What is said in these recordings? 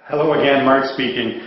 Hello again, Mark speaking.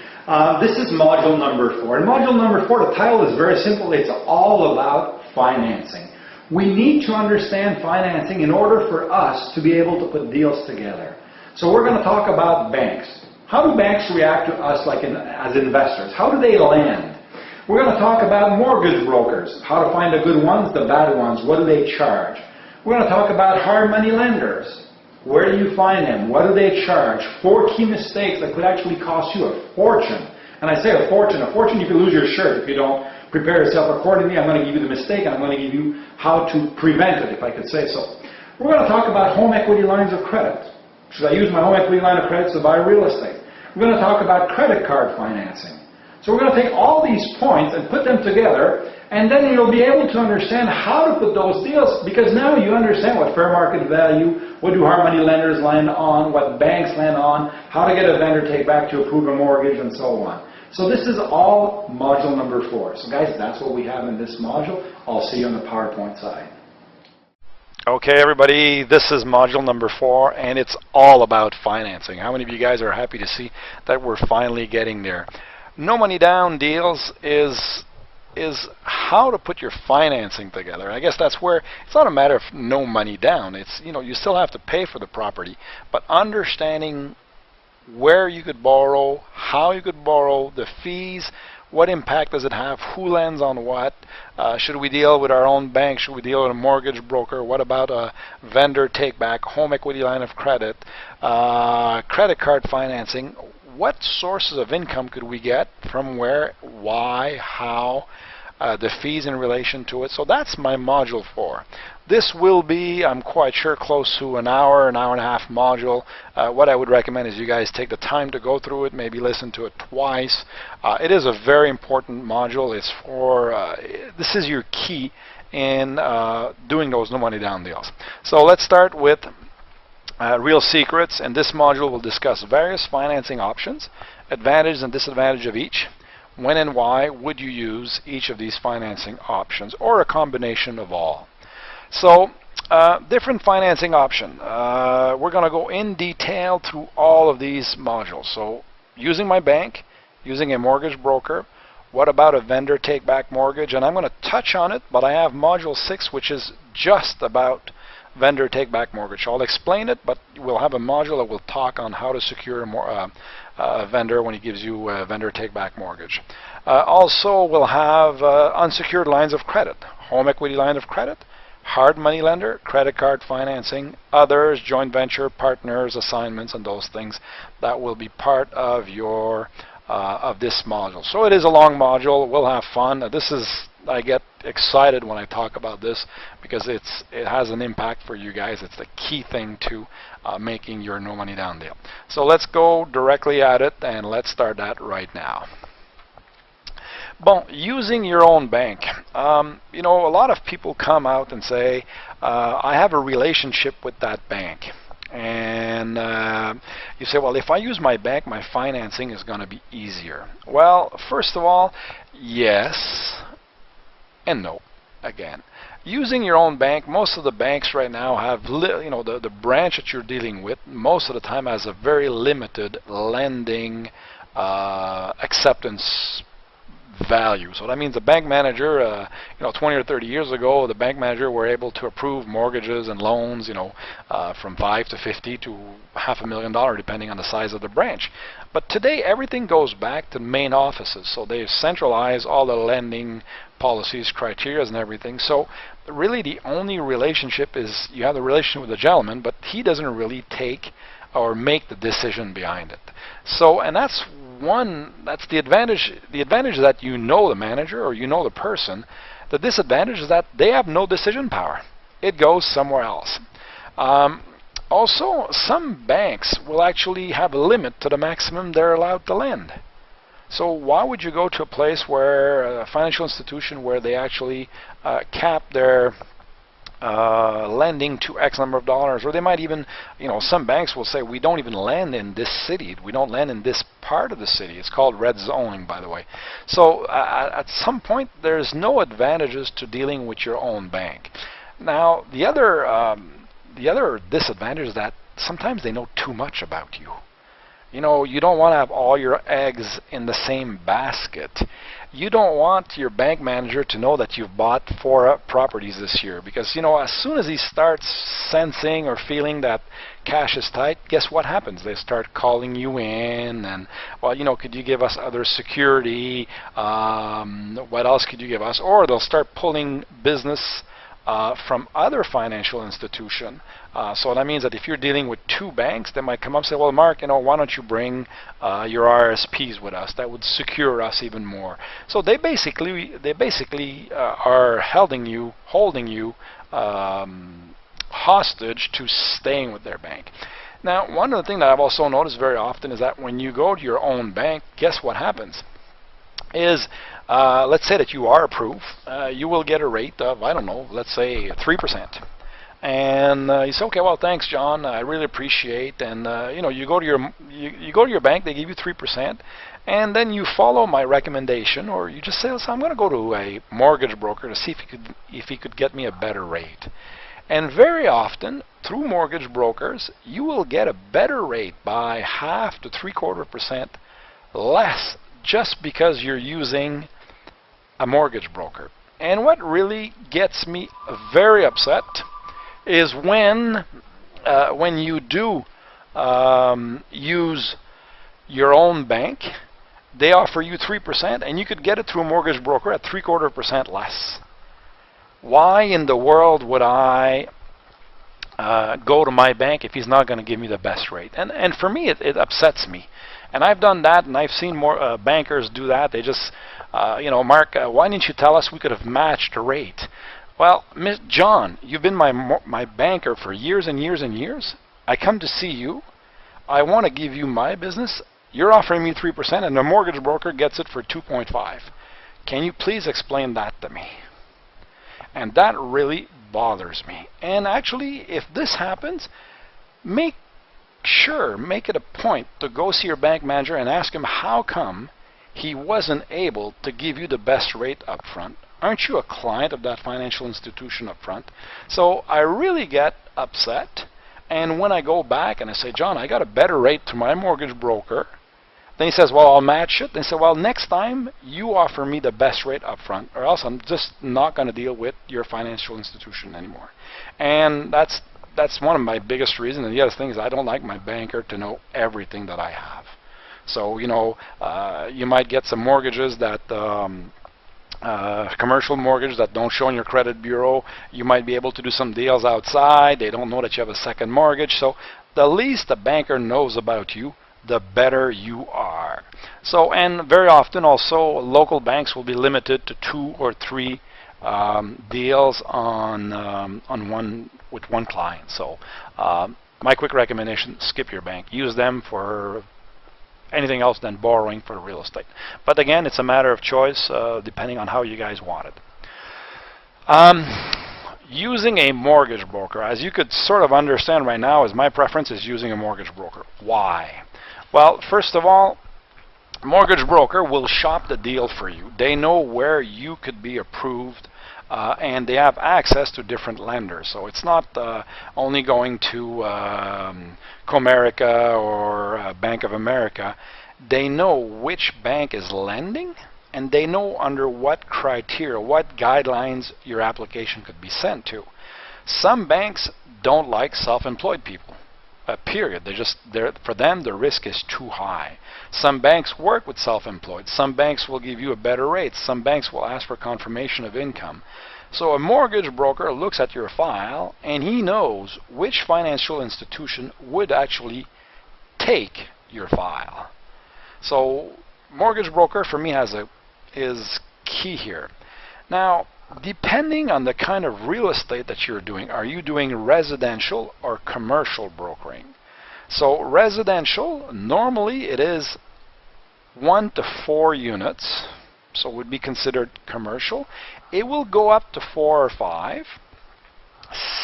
This is module number 4. In module number 4, the title is very simple. It's all about financing. We need to understand financing in order for us to be able to put deals together. So we're going to talk about banks. How do banks react to us as investors? How do they lend? We're going to talk about mortgage brokers. How to find the good ones, the bad ones. What do they charge? We're going to talk about hard money lenders. Where do you find them? What do they charge? 4 key mistakes that could actually cost you a fortune. And I say a fortune. A fortune, you can lose your shirt if you don't prepare yourself accordingly. I'm going to give you the mistake, and I'm going to give you how to prevent it, if I could say so. We're going to talk about home equity lines of credit. Should I use my home equity line of credit to buy real estate? We're going to talk about credit card financing. So we're going to take all these points and put them together, and then you'll be able to understand how to put those deals, because now you understand what fair market value, what do hard money lenders lend on, what banks lend on, how to get a vendor take back to approve a mortgage, and so on. So this is all module number 4. So guys, that's what we have in this module. I'll see you on the PowerPoint side. Okay, everybody, this is module number 4, and it's all about financing. How many of you guys are happy to see that we're finally getting there? No money down deals is how to put your financing together. I guess that's where it's not a matter of no money down. It's, you still have to pay for the property, but understanding where you could borrow, how you could borrow, the fees, what impact does it have, who lends on what, should we deal with our own bank, should we deal with a mortgage broker, what about a vendor take back, home equity line of credit, credit card financing, what sources of income could we get from where, why, how, the fees in relation to it. So that's my module 4. This will be, I'm quite sure, close to an hour and a half module. What I would recommend is you guys take the time to go through it, maybe listen to it twice. It is a very important module. It's for, this is your key in doing those no money down deals. So let's start with real secrets. In this module, we'll discuss various financing options, advantages and disadvantages of each. When and why would you use each of these financing options, or a combination of all? So, different financing option. We're going to go in detail through all of these modules. So, using my bank, using a mortgage broker, what about a vendor take-back mortgage? And I'm going to touch on it, but I have module 6, which is just about vendor take-back mortgage. So I'll explain it, but we'll have a module that will talk on how to secure a vendor when he gives you a vendor take-back mortgage. Also, we'll have unsecured lines of credit, home equity line of credit, hard money lender, credit card financing, others, joint venture, partners, assignments, and those things that will be part of your of this module. So it is a long module. We'll have fun. I get excited when I talk about this because it has an impact for you guys. It's the key thing to making your no money down deal. So let's go directly at it, and let's start that right now. Bon, using your own bank. A lot of people come out and say, I have a relationship with that bank. And you say, well, if I use my bank, my financing is going to be easier. Well, first of all, yes and no. Again, using your own bank, most of the banks right now have, the branch that you're dealing with, most of the time has a very limited lending acceptance value. So that means the bank manager, 20 or 30 years ago, the bank manager were able to approve mortgages and loans, from 5 to 50 to $500,000, depending on the size of the branch. But today, everything goes back to main offices. So they centralize all the lending policies, criteria, and everything. So really, the only relationship is you have the relationship with the gentleman, but he doesn't really take or make the decision behind it. So, and that's the advantage. The advantage is that you know the manager or you know the person. The disadvantage is that they have no decision power. It goes somewhere else. Also, some banks will actually have a limit to the maximum they're allowed to lend. So why would you go to a place where a financial institution where they actually cap their lending to X number of dollars, or they might even, some banks will say, we don't even lend in this city, we don't lend in this part of the city. It's called red zoning, by the way. So at some point, there's no advantages to dealing with your own bank. Now, the other disadvantage is that sometimes they know too much about you. You know, you don't want to have all your eggs in the same basket. You don't want your bank manager to know that you've bought 4 properties this year, because, you know, as soon as he starts sensing or feeling that cash is tight, guess what happens? They start calling you in and, well, you know, could you give us other security? What else could you give us? Or they'll start pulling business from other financial institution. So that means that if you're dealing with 2 banks, they might come up and say, well, Mark, you know, why don't you bring your RSPs with us? That would secure us even more. So they basically are holding you hostage to staying with their bank. Now, one of the things that I've also noticed very often is that when you go to your own bank, guess what happens? Is let's say that you are approved, you will get a rate of, I don't know, let's say 3%. And you say, okay, well, thanks, John, I really appreciate. And you know, you go to your bank, they give you 3%, and then you follow my recommendation, or you just say, listen, I'm going to go to a mortgage broker to see if he could get me a better rate. And very often, through mortgage brokers, you will get a better rate by 0.5 to 0.75% less, just because you're using a mortgage broker. And what really gets me very upset is when you do use your own bank, they offer you 3%, and you could get it through a mortgage broker at 0.75% less. Why in the world would I go to my bank if he's not going to give me the best rate? And for me, it upsets me. And I've done that, and I've seen more bankers do that. They just, you know, Mark, why didn't you tell us we could have matched a rate? Well, Miss John, you've been my banker for years and years and years. I come to see you. I want to give you my business. You're offering me 3%, and the mortgage broker gets it for 2.5. Can you please explain that to me? And that really bothers me. And actually, if this happens, make it a point to go see your bank manager and ask him how come he wasn't able to give you the best rate up front. Aren't you a client of that financial institution up front? So I really get upset, and when I go back and I say, John, I got a better rate to my mortgage broker, then he says, well, I'll match it. Then he said, well, next time you offer me the best rate up front, or else I'm just not going to deal with your financial institution anymore. And that's one of my biggest reasons. And the other thing is I don't like my banker to know everything that I have. So, you know, you might get some mortgages that, commercial mortgages that don't show in your credit bureau. You might be able to do some deals outside. They don't know that you have a second mortgage. So the least the banker knows about you, the better you are. So, and very often also local banks will be limited to 2 or 3 deals on with one client. So my quick recommendation, skip your bank. Use them for anything else than borrowing for real estate. But again, it's a matter of choice depending on how you guys want it. Using a mortgage broker, as you could sort of understand right now, is my preference is using a mortgage broker. Why? Well, first of all, a mortgage broker will shop the deal for you. They know where you could be approved, and they have access to different lenders. So it's not only going to Comerica or Bank of America. They know which bank is lending, and they know under what criteria, what guidelines your application could be sent to. Some banks don't like self-employed people. Period. For them, the risk is too high. Some banks work with self-employed. Some banks will give you a better rate. Some banks will ask for confirmation of income. So a mortgage broker looks at your file, and he knows which financial institution would actually take your file. So mortgage broker for me is key here. Now, depending on the kind of real estate that you're doing, are you doing residential or commercial brokering? So residential, normally it is 1 to 4 units, so it would be considered commercial. It will go up to 4 or 5,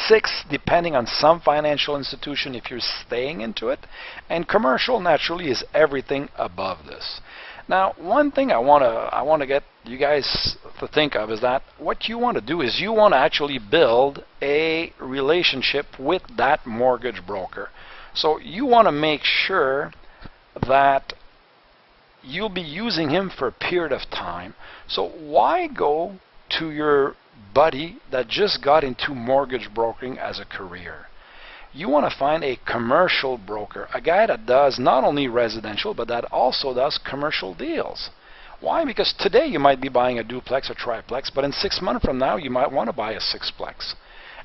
6 depending on some financial institution if you're staying into it, and commercial naturally is everything above this. Now, one thing I want to get you guys to think of is that what you want to do is you want to actually build a relationship with that mortgage broker. So you want to make sure that you'll be using him for a period of time. So why go to your buddy that just got into mortgage brokering as a career? You want to find a commercial broker, a guy that does not only residential, but that also does commercial deals. Why? Because today you might be buying a duplex or triplex, but in 6 months from now you might want to buy a sixplex.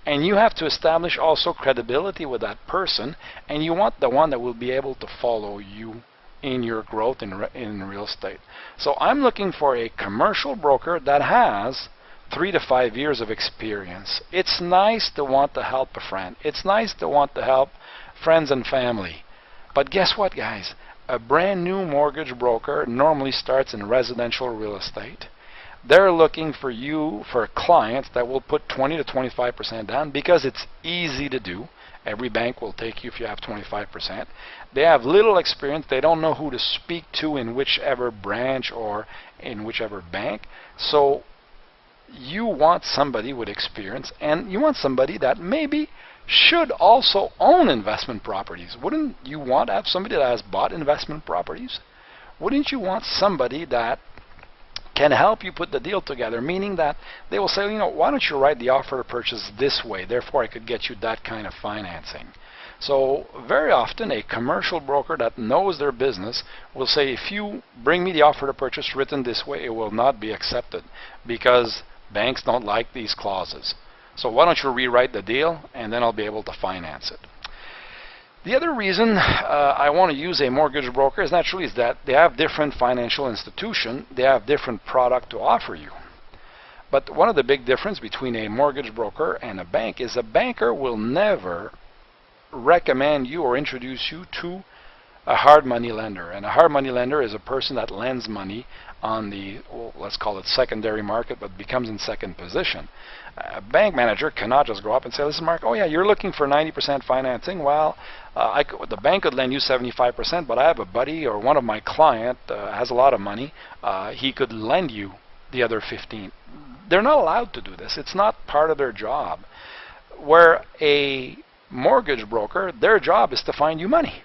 And you have to establish also credibility with that person, and you want the one that will be able to follow you in your growth in real estate. So I'm looking for a commercial broker that has 3 to 5 years of experience. It's nice to want to help a friend. It's nice to want to help friends and family. But guess what, guys? A brand new mortgage broker normally starts in residential real estate. They're looking for you, for clients that will put 20 to 25% down because it's easy to do. Every bank will take you if you have 25%. They have little experience. They don't know who to speak to in whichever branch or in whichever bank. So you want somebody with experience, and you want somebody that maybe should also own investment properties. Wouldn't you want to have somebody that has bought investment properties? Wouldn't you want somebody that can help you put the deal together, meaning that they will say, you know, why don't you write the offer to purchase this way, therefore I could get you that kind of financing. So very often a commercial broker that knows their business will say, if you bring me the offer to purchase written this way, it will not be accepted because banks don't like these clauses. So why don't you rewrite the deal, and then I'll be able to finance it. The other reason I want to use a mortgage broker is naturally is that they have different financial institutions. They have different product to offer you. But one of the big difference between a mortgage broker and a bank is a banker will never recommend you or introduce you to a hard money lender. And a hard money lender is a person that lends money on the, well, let's call it secondary market, but becomes in second position. A bank manager cannot just go up and say, listen, Mark, oh yeah, you're looking for 90% financing. Well, the bank could lend you 75%, but I have a buddy or one of my client has a lot of money. He could lend you the other 15. They're not allowed to do this. It's not part of their job. Where a mortgage broker, their job is to find you money.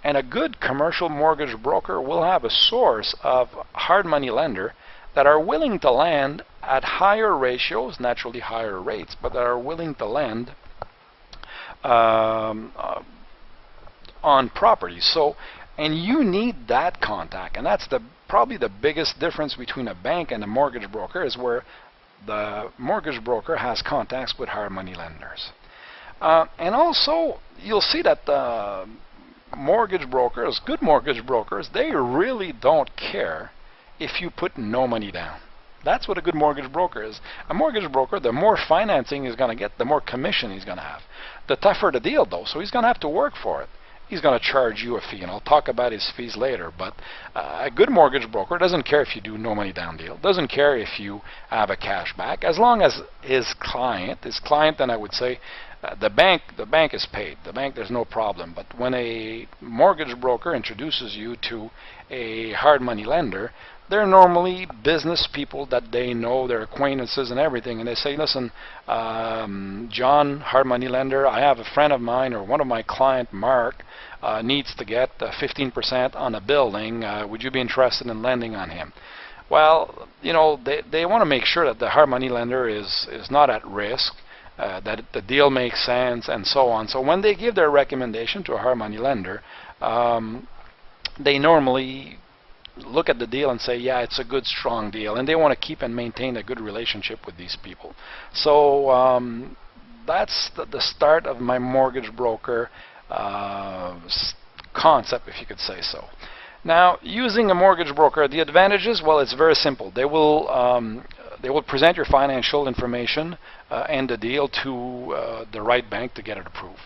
And a good commercial mortgage broker will have a source of hard money lender that are willing to lend at higher ratios, naturally higher rates, but that are willing to lend on properties. So, and you need that contact, and that's probably the biggest difference between a bank and a mortgage broker, is where the mortgage broker has contacts with hard money lenders. And also, you'll see that mortgage brokers, good mortgage brokers, they really don't care if you put no money down. That's what a good mortgage broker is. A mortgage broker, the more financing he's going to get, the more commission he's going to have. The tougher the deal, though, so he's going to have to work for it. He's going to charge you a fee, and I'll talk about his fees later. But a good mortgage broker doesn't care if you do no money down deal, doesn't care if you have a cash back, as long as his client, then I would say the bank is paid. The bank, there's no problem. But when a mortgage broker introduces you to a hard money lender, they're normally business people that they know, their acquaintances and everything, and they say, listen, John, hard money lender, I have a friend of mine or one of my client, Mark, needs to get 15% on a building. Would you be interested in lending on him? Well, you know, they want to make sure that the hard money lender is not at risk, that the deal makes sense, and so on. So when they give their recommendation to a hard money lender, they normally look at the deal and say, yeah, it's a good, strong deal, and they want to keep and maintain a good relationship with these people. So that's the start of my mortgage broker concept, if you could say so. Now, using a mortgage broker, the advantages, well, it's very simple. They will present your financial information and the deal to the right bank to get it approved.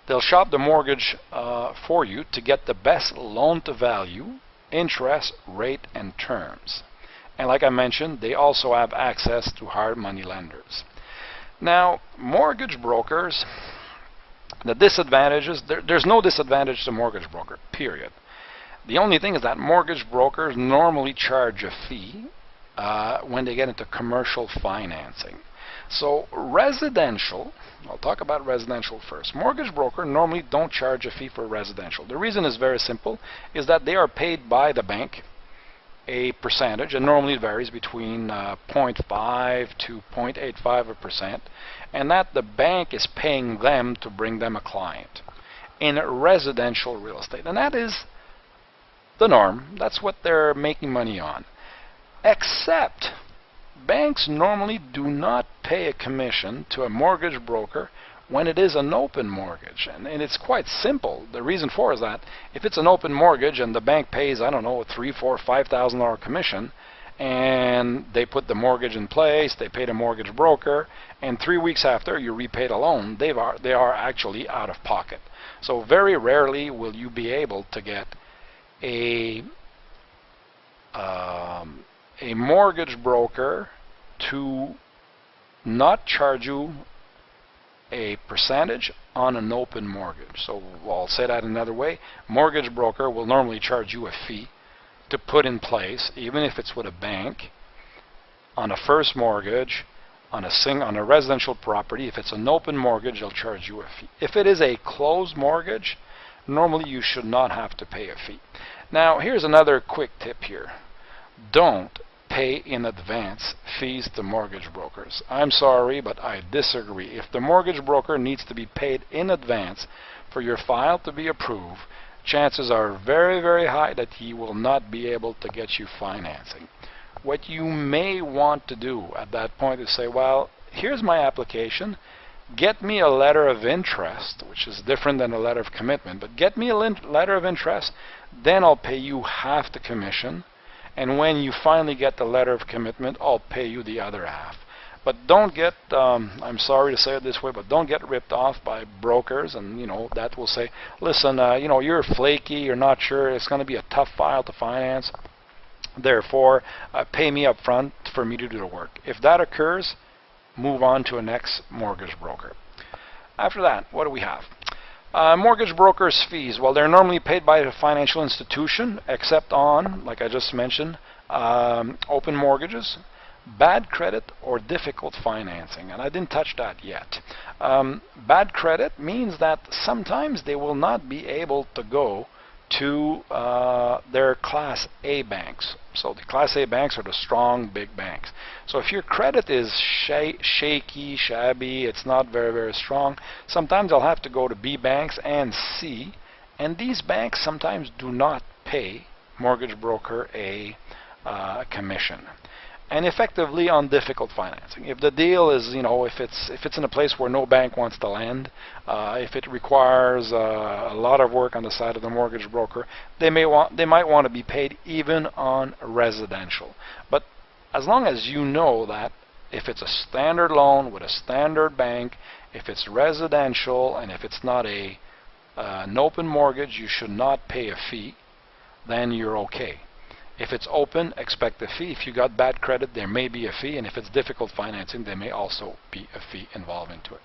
They'll shop the mortgage for you to get the best loan to value, interest, rate, and terms. And like I mentioned, they also have access to hard money lenders. Now, mortgage brokers, the disadvantages, there's no disadvantage to mortgage broker, period. The only thing is that mortgage brokers normally charge a fee when they get into commercial financing. So residential, I'll talk about residential first. Mortgage broker normally don't charge a fee for residential. The reason is very simple, is that they are paid by the bank a percentage, and normally it varies between 0.5 to 0.85%, and that the bank is paying them to bring them a client in residential real estate. And that is the norm. That's what they're making money on. Except banks normally do not pay a commission to a mortgage broker when it is an open mortgage. And it's quite simple. The reason for is that if it's an open mortgage and the bank pays, I don't know, a $3,000, $4,000, $5,000 commission, and they put the mortgage in place, they pay the mortgage broker, and 3 weeks after you repay the loan, they are actually out of pocket. So very rarely will you be able to get a mortgage broker to not charge you a percentage on an open mortgage. So I'll say that another way. Mortgage broker will normally charge you a fee to put in place, even if it's with a bank, on a first mortgage, on a residential property. If it's an open mortgage, they'll charge you a fee. If it is a closed mortgage, normally you should not have to pay a fee. Now here's another quick tip here. Don't pay in advance fees to mortgage brokers. I'm sorry, but I disagree. If the mortgage broker needs to be paid in advance for your file to be approved, chances are very, very high that he will not be able to get you financing. What you may want to do at that point is say, well, here's my application. Get me a letter of interest, which is different than a letter of commitment, but get me a letter of interest, then I'll pay you half the commission. And when you finally get the letter of commitment, I'll pay you the other half. But don't get, I'm sorry to say it this way, but don't get ripped off by brokers, and that will say, listen, you're flaky, you're not sure, it's going to be a tough file to finance, therefore pay me up front for me to do the work. If that occurs, move on to a next mortgage broker. After that, what do we have? Mortgage brokers' fees, well, they're normally paid by the financial institution, except on, like I just mentioned, open mortgages, bad credit, or difficult financing. And I didn't touch that yet. Bad credit means that sometimes they will not be able to go to their Class A banks. So the Class A banks are the strong, big banks. So if your credit is shaky, shabby, it's not very, very strong, sometimes I'll have to go to B banks and C, and these banks sometimes do not pay mortgage broker a commission. And effectively on difficult financing. If the deal is, if it's in a place where no bank wants to lend, if it requires a lot of work on the side of the mortgage broker, they might want to be paid even on residential. But as long as you know that if it's a standard loan with a standard bank, if it's residential, and if it's not an open mortgage, you should not pay a fee, then you're okay. If it's open, expect a fee. If you got bad credit, there may be a fee, and if it's difficult financing, there may also be a fee involved into it.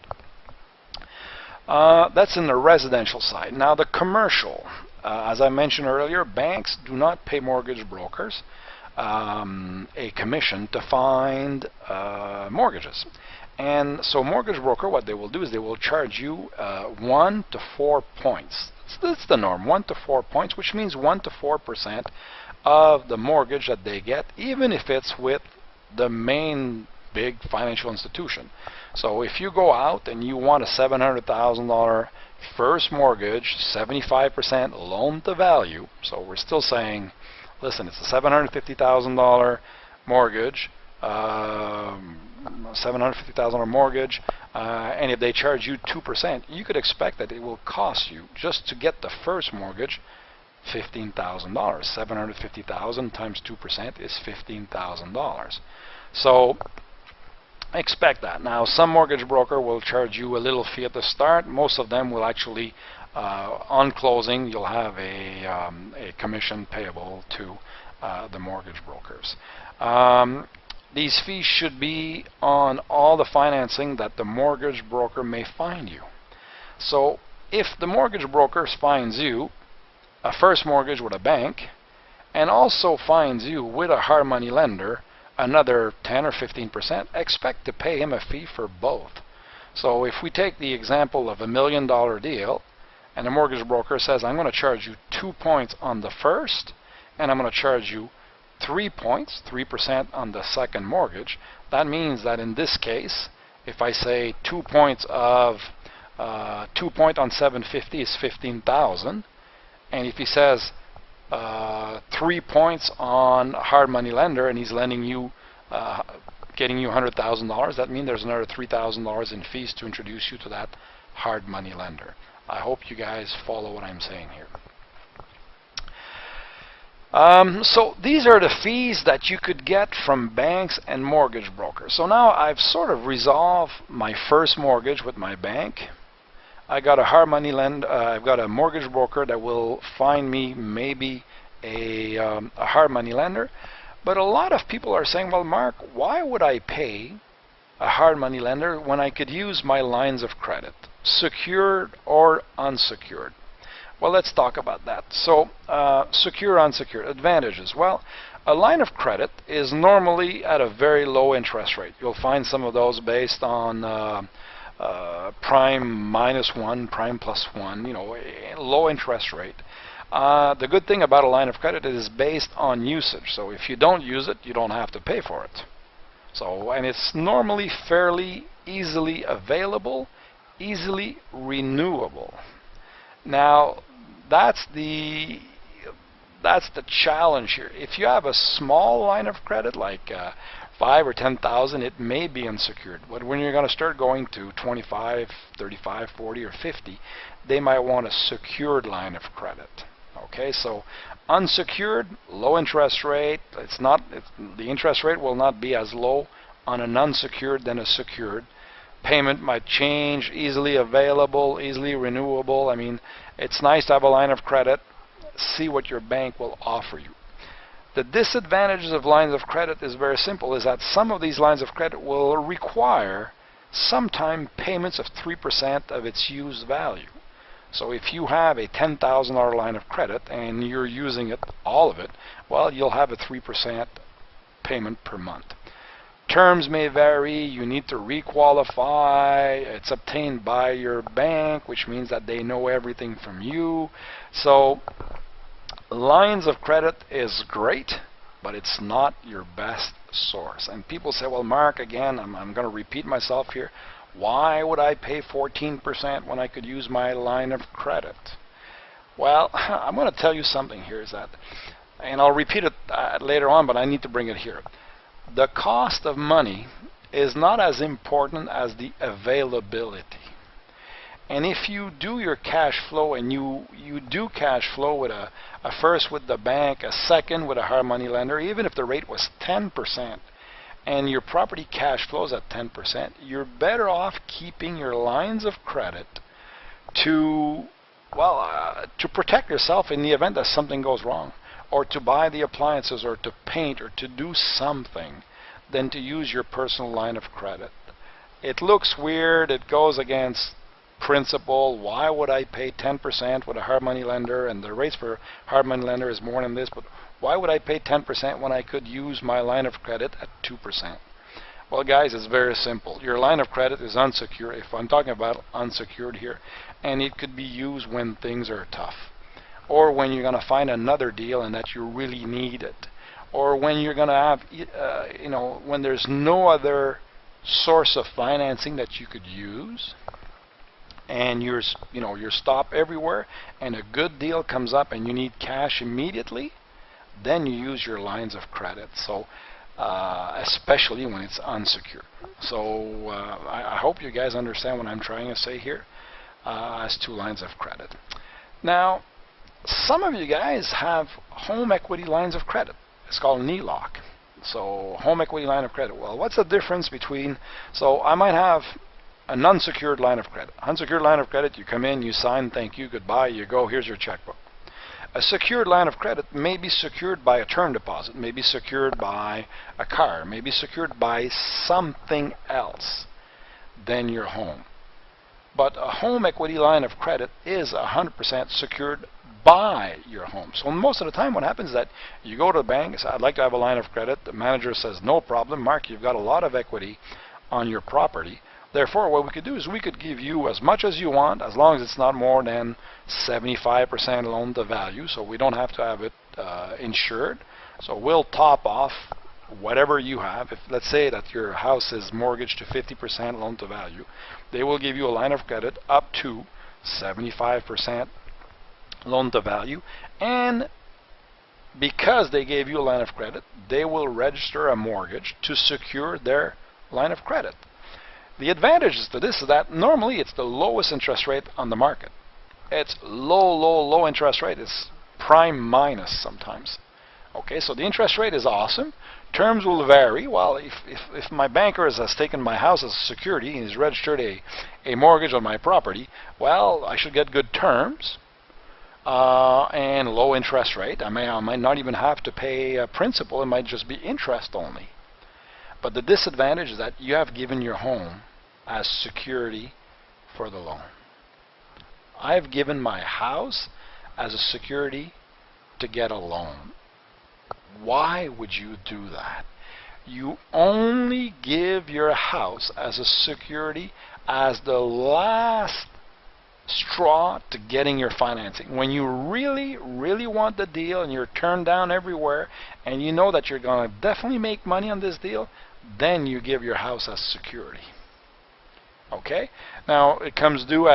That's in the residential side. Now the commercial, as I mentioned earlier, banks do not pay mortgage brokers a commission to find mortgages. And so mortgage broker, what they will do is they will charge you 1 to 4 points. That's the norm, 1 to 4 points, which means 1 to 4% of the mortgage that they get, even if it's with the main big financial institution. So if you go out and you want a $700,000 first mortgage, 75% loan to value, so we're still saying, listen, it's a $750,000 mortgage, $750,000 mortgage, and if they charge you 2%, you could expect that it will cost you, just to get the first mortgage, $15,000. $750,000 times 2% is $15,000. So expect that. Now, some mortgage broker will charge you a little fee at the start. Most of them will actually, on closing, you'll have a commission payable to the mortgage brokers. These fees should be on all the financing that the mortgage broker may find you. So if the mortgage broker finds you a first mortgage with a bank and also finds you with a hard money lender another 10 or 15%, expect to pay him a fee for both. So if we take the example of $1 million deal, and the mortgage broker says, I'm going to charge you 2 points on the first, and I'm going to charge you 3 points, 3% on the second mortgage, that means that in this case, if I say 2 points of 2 point on 750 is 15,000, and if he says 3 points on a hard money lender and he's lending you, getting you $100,000, that means there's another $3,000 in fees to introduce you to that hard money lender. I hope you guys follow what I'm saying here. So these are the fees that you could get from banks and mortgage brokers. So now I've sort of resolved my first mortgage with my bank. I got a hard money lender. I've got a mortgage broker that will find me maybe a hard money lender. But a lot of people are saying, well, Mark, why would I pay a hard money lender when I could use my lines of credit, secured or unsecured? Well, let's talk about that. So, secure, unsecured, advantages. Well, a line of credit is normally at a very low interest rate. You'll find some of those based on prime -1, prime +1, you know, low interest rate. The good thing about a line of credit is based on usage. So if you don't use it, you don't have to pay for it. So, and it's normally fairly easily available, easily renewable. Now, that's the challenge here. If you have a small line of credit, like 5 or 10,000, it may be unsecured. But when you're going to start going to 25, 35, 40, or 50, they might want a secured line of credit. Okay, so unsecured, low interest rate. The interest rate will not be as low on an unsecured than a secured. Payment might change, easily available, easily renewable. I mean, it's nice to have a line of credit. See what your bank will offer you. The disadvantages of lines of credit is very simple, is that some of these lines of credit will require sometime payments of 3% of its used value. So if you have a $10,000 line of credit and you're using it, all of it, well, you'll have a 3% payment per month. Terms may vary. You need to requalify. It's obtained by your bank, which means that they know everything from you. So lines of credit is great, but it's not your best source. And people say, well, Mark, again, I'm going to repeat myself here. Why would I pay 14% when I could use my line of credit? Well, I'm going to tell you something here, is that, and I'll repeat it later on, but I need to bring it here. The cost of money is not as important as the availability. And if you do your cash flow, and you do cash flow with a first with the bank, a second with a hard money lender, even if the rate was 10%, and your property cash flows at 10%, you're better off keeping your lines of credit to protect yourself in the event that something goes wrong, or to buy the appliances, or to paint, or to do something, than to use your personal line of credit. It looks weird. It goes against principle. Why would I pay 10% with a hard money lender, and the rates for hard money lender is more than this, but why would I pay 10% when I could use my line of credit at 2%? Well, guys, it's very simple. Your line of credit is unsecured, if I'm talking about unsecured here, and it could be used when things are tough, or when you're going to find another deal and that you really need it, or when you're going to have, when there's no other source of financing that you could use, and you're stopped everywhere, and a good deal comes up and you need cash immediately, then you use your lines of credit. So especially when it's unsecured. So I hope you guys understand what I'm trying to say here as to lines of credit. Now, some of you guys have home equity lines of credit. It's called an HELOC. So home equity line of credit. Well, what's the difference between, so I might have an unsecured line of credit. Unsecured line of credit, you come in, you sign, thank you, goodbye, you go, here's your checkbook. A secured line of credit may be secured by a term deposit, may be secured by a car, may be secured by something else than your home. But a home equity line of credit is 100% secured buy your home. So most of the time what happens is that you go to the bank and say, I'd like to have a line of credit. The manager says, no problem, Mark, you've got a lot of equity on your property. Therefore, what we could do is we could give you as much as you want, as long as it's not more than 75% loan to value, so we don't have to have it insured. So we'll top off whatever you have. If let's say that your house is mortgaged to 50% loan to value, they will give you a line of credit up to 75% loan to value, and because they gave you a line of credit, they will register a mortgage to secure their line of credit. The advantages to this is that normally it's the lowest interest rate on the market. It's low interest rate. It's prime minus sometimes. Okay, so the interest rate is awesome. Terms will vary. Well, if my banker has taken my house as security and has registered a mortgage on my property, well, I should get good terms and low interest rate. I might not even have to pay principal. It might just be interest only. But the disadvantage is that you have given your home as security for the loan. I've given my house as a security to get a loan. Why would you do that? You only give your house as a security as the last straw to getting your financing. When you really want the deal and you're turned down everywhere and you know that you're going to definitely make money on this deal, then you give your house as security. Okay? Now, it comes due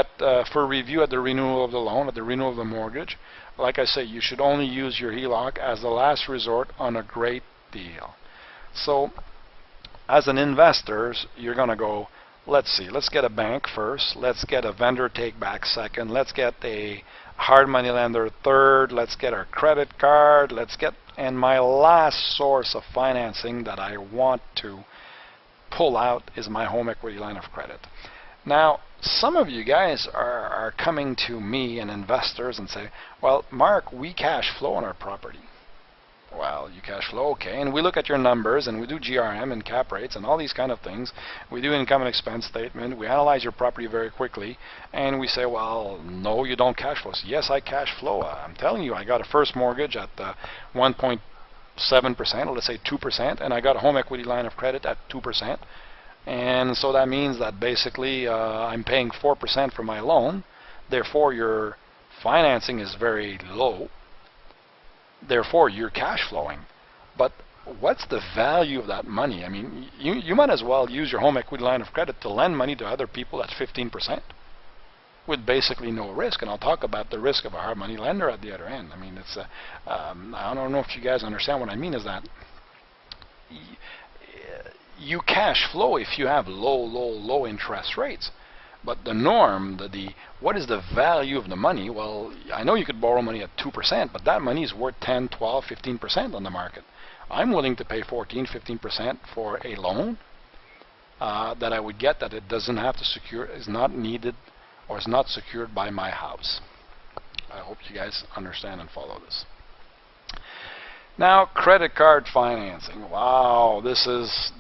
for review at the renewal of the loan, at the renewal of the mortgage. Like I say, you should only use your HELOC as the last resort on a great deal. So, as an investor, you're going to go, let's see, let's get a bank first, let's get a vendor take back second, let's get a hard money lender third, let's get our credit card, and my last source of financing that I want to pull out is my home equity line of credit. Now, some of you guys are coming to me and investors and say, well, Mark, we cash flow on our property. Well, you cash flow, okay, and we look at your numbers and we do GRM and cap rates and all these kind of things. We do income and expense statement. We analyze your property very quickly and we say, well, no, you don't cash flow. So, yes, I cash flow. I'm telling you, I got a first mortgage at 1.7%, or let's say 2%, and I got a home equity line of credit at 2%. And so that means that basically I'm paying 4% for my loan. Therefore, your financing is very low. Therefore, you're cash flowing. But what's the value of that money? I mean, you might as well use your home equity line of credit to lend money to other people at 15% with basically no risk. And I'll talk about the risk of a hard money lender at the other end. I mean, it's I don't know if you guys understand what I mean is that you cash flow if you have low interest rates. But the norm, what is the value of the money? Well, I know you could borrow money at 2%, but that money is worth 10, 12, 15% on the market. I'm willing to pay 14, 15% for a loan that I would get that it doesn't have to secure, is not needed, or is not secured by my house. I hope you guys understand and follow this. Now, credit card financing. Wow, this is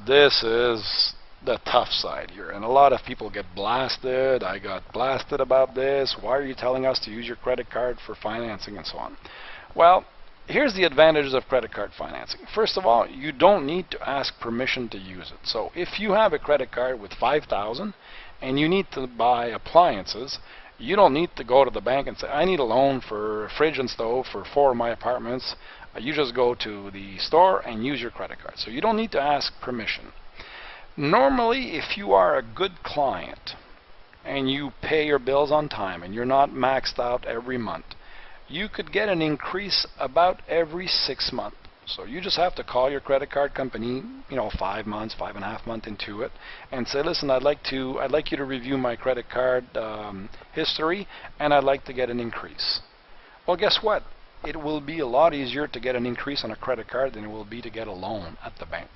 the tough side here, and a lot of people get blasted. I got blasted about this. Why are you telling us to use your credit card for financing and so on? Well, here's the advantages of credit card financing. First of all, you don't need to ask permission to use it. So if you have a credit card with $5,000 and you need to buy appliances, you don't need to go to the bank and say, I need a loan for a fridge and stove for 4 of my apartments. You just go to the store and use your credit card. So you don't need to ask permission. Normally, if you are a good client and you pay your bills on time and you're not maxed out every month, you could get an increase about every 6 months. So you just have to call your credit card company, 5 months, 5.5 months into it, and say, listen, I'd like you to review my credit card history, and I'd like to get an increase. Well, guess what? It will be a lot easier to get an increase on a credit card than it will be to get a loan at the bank.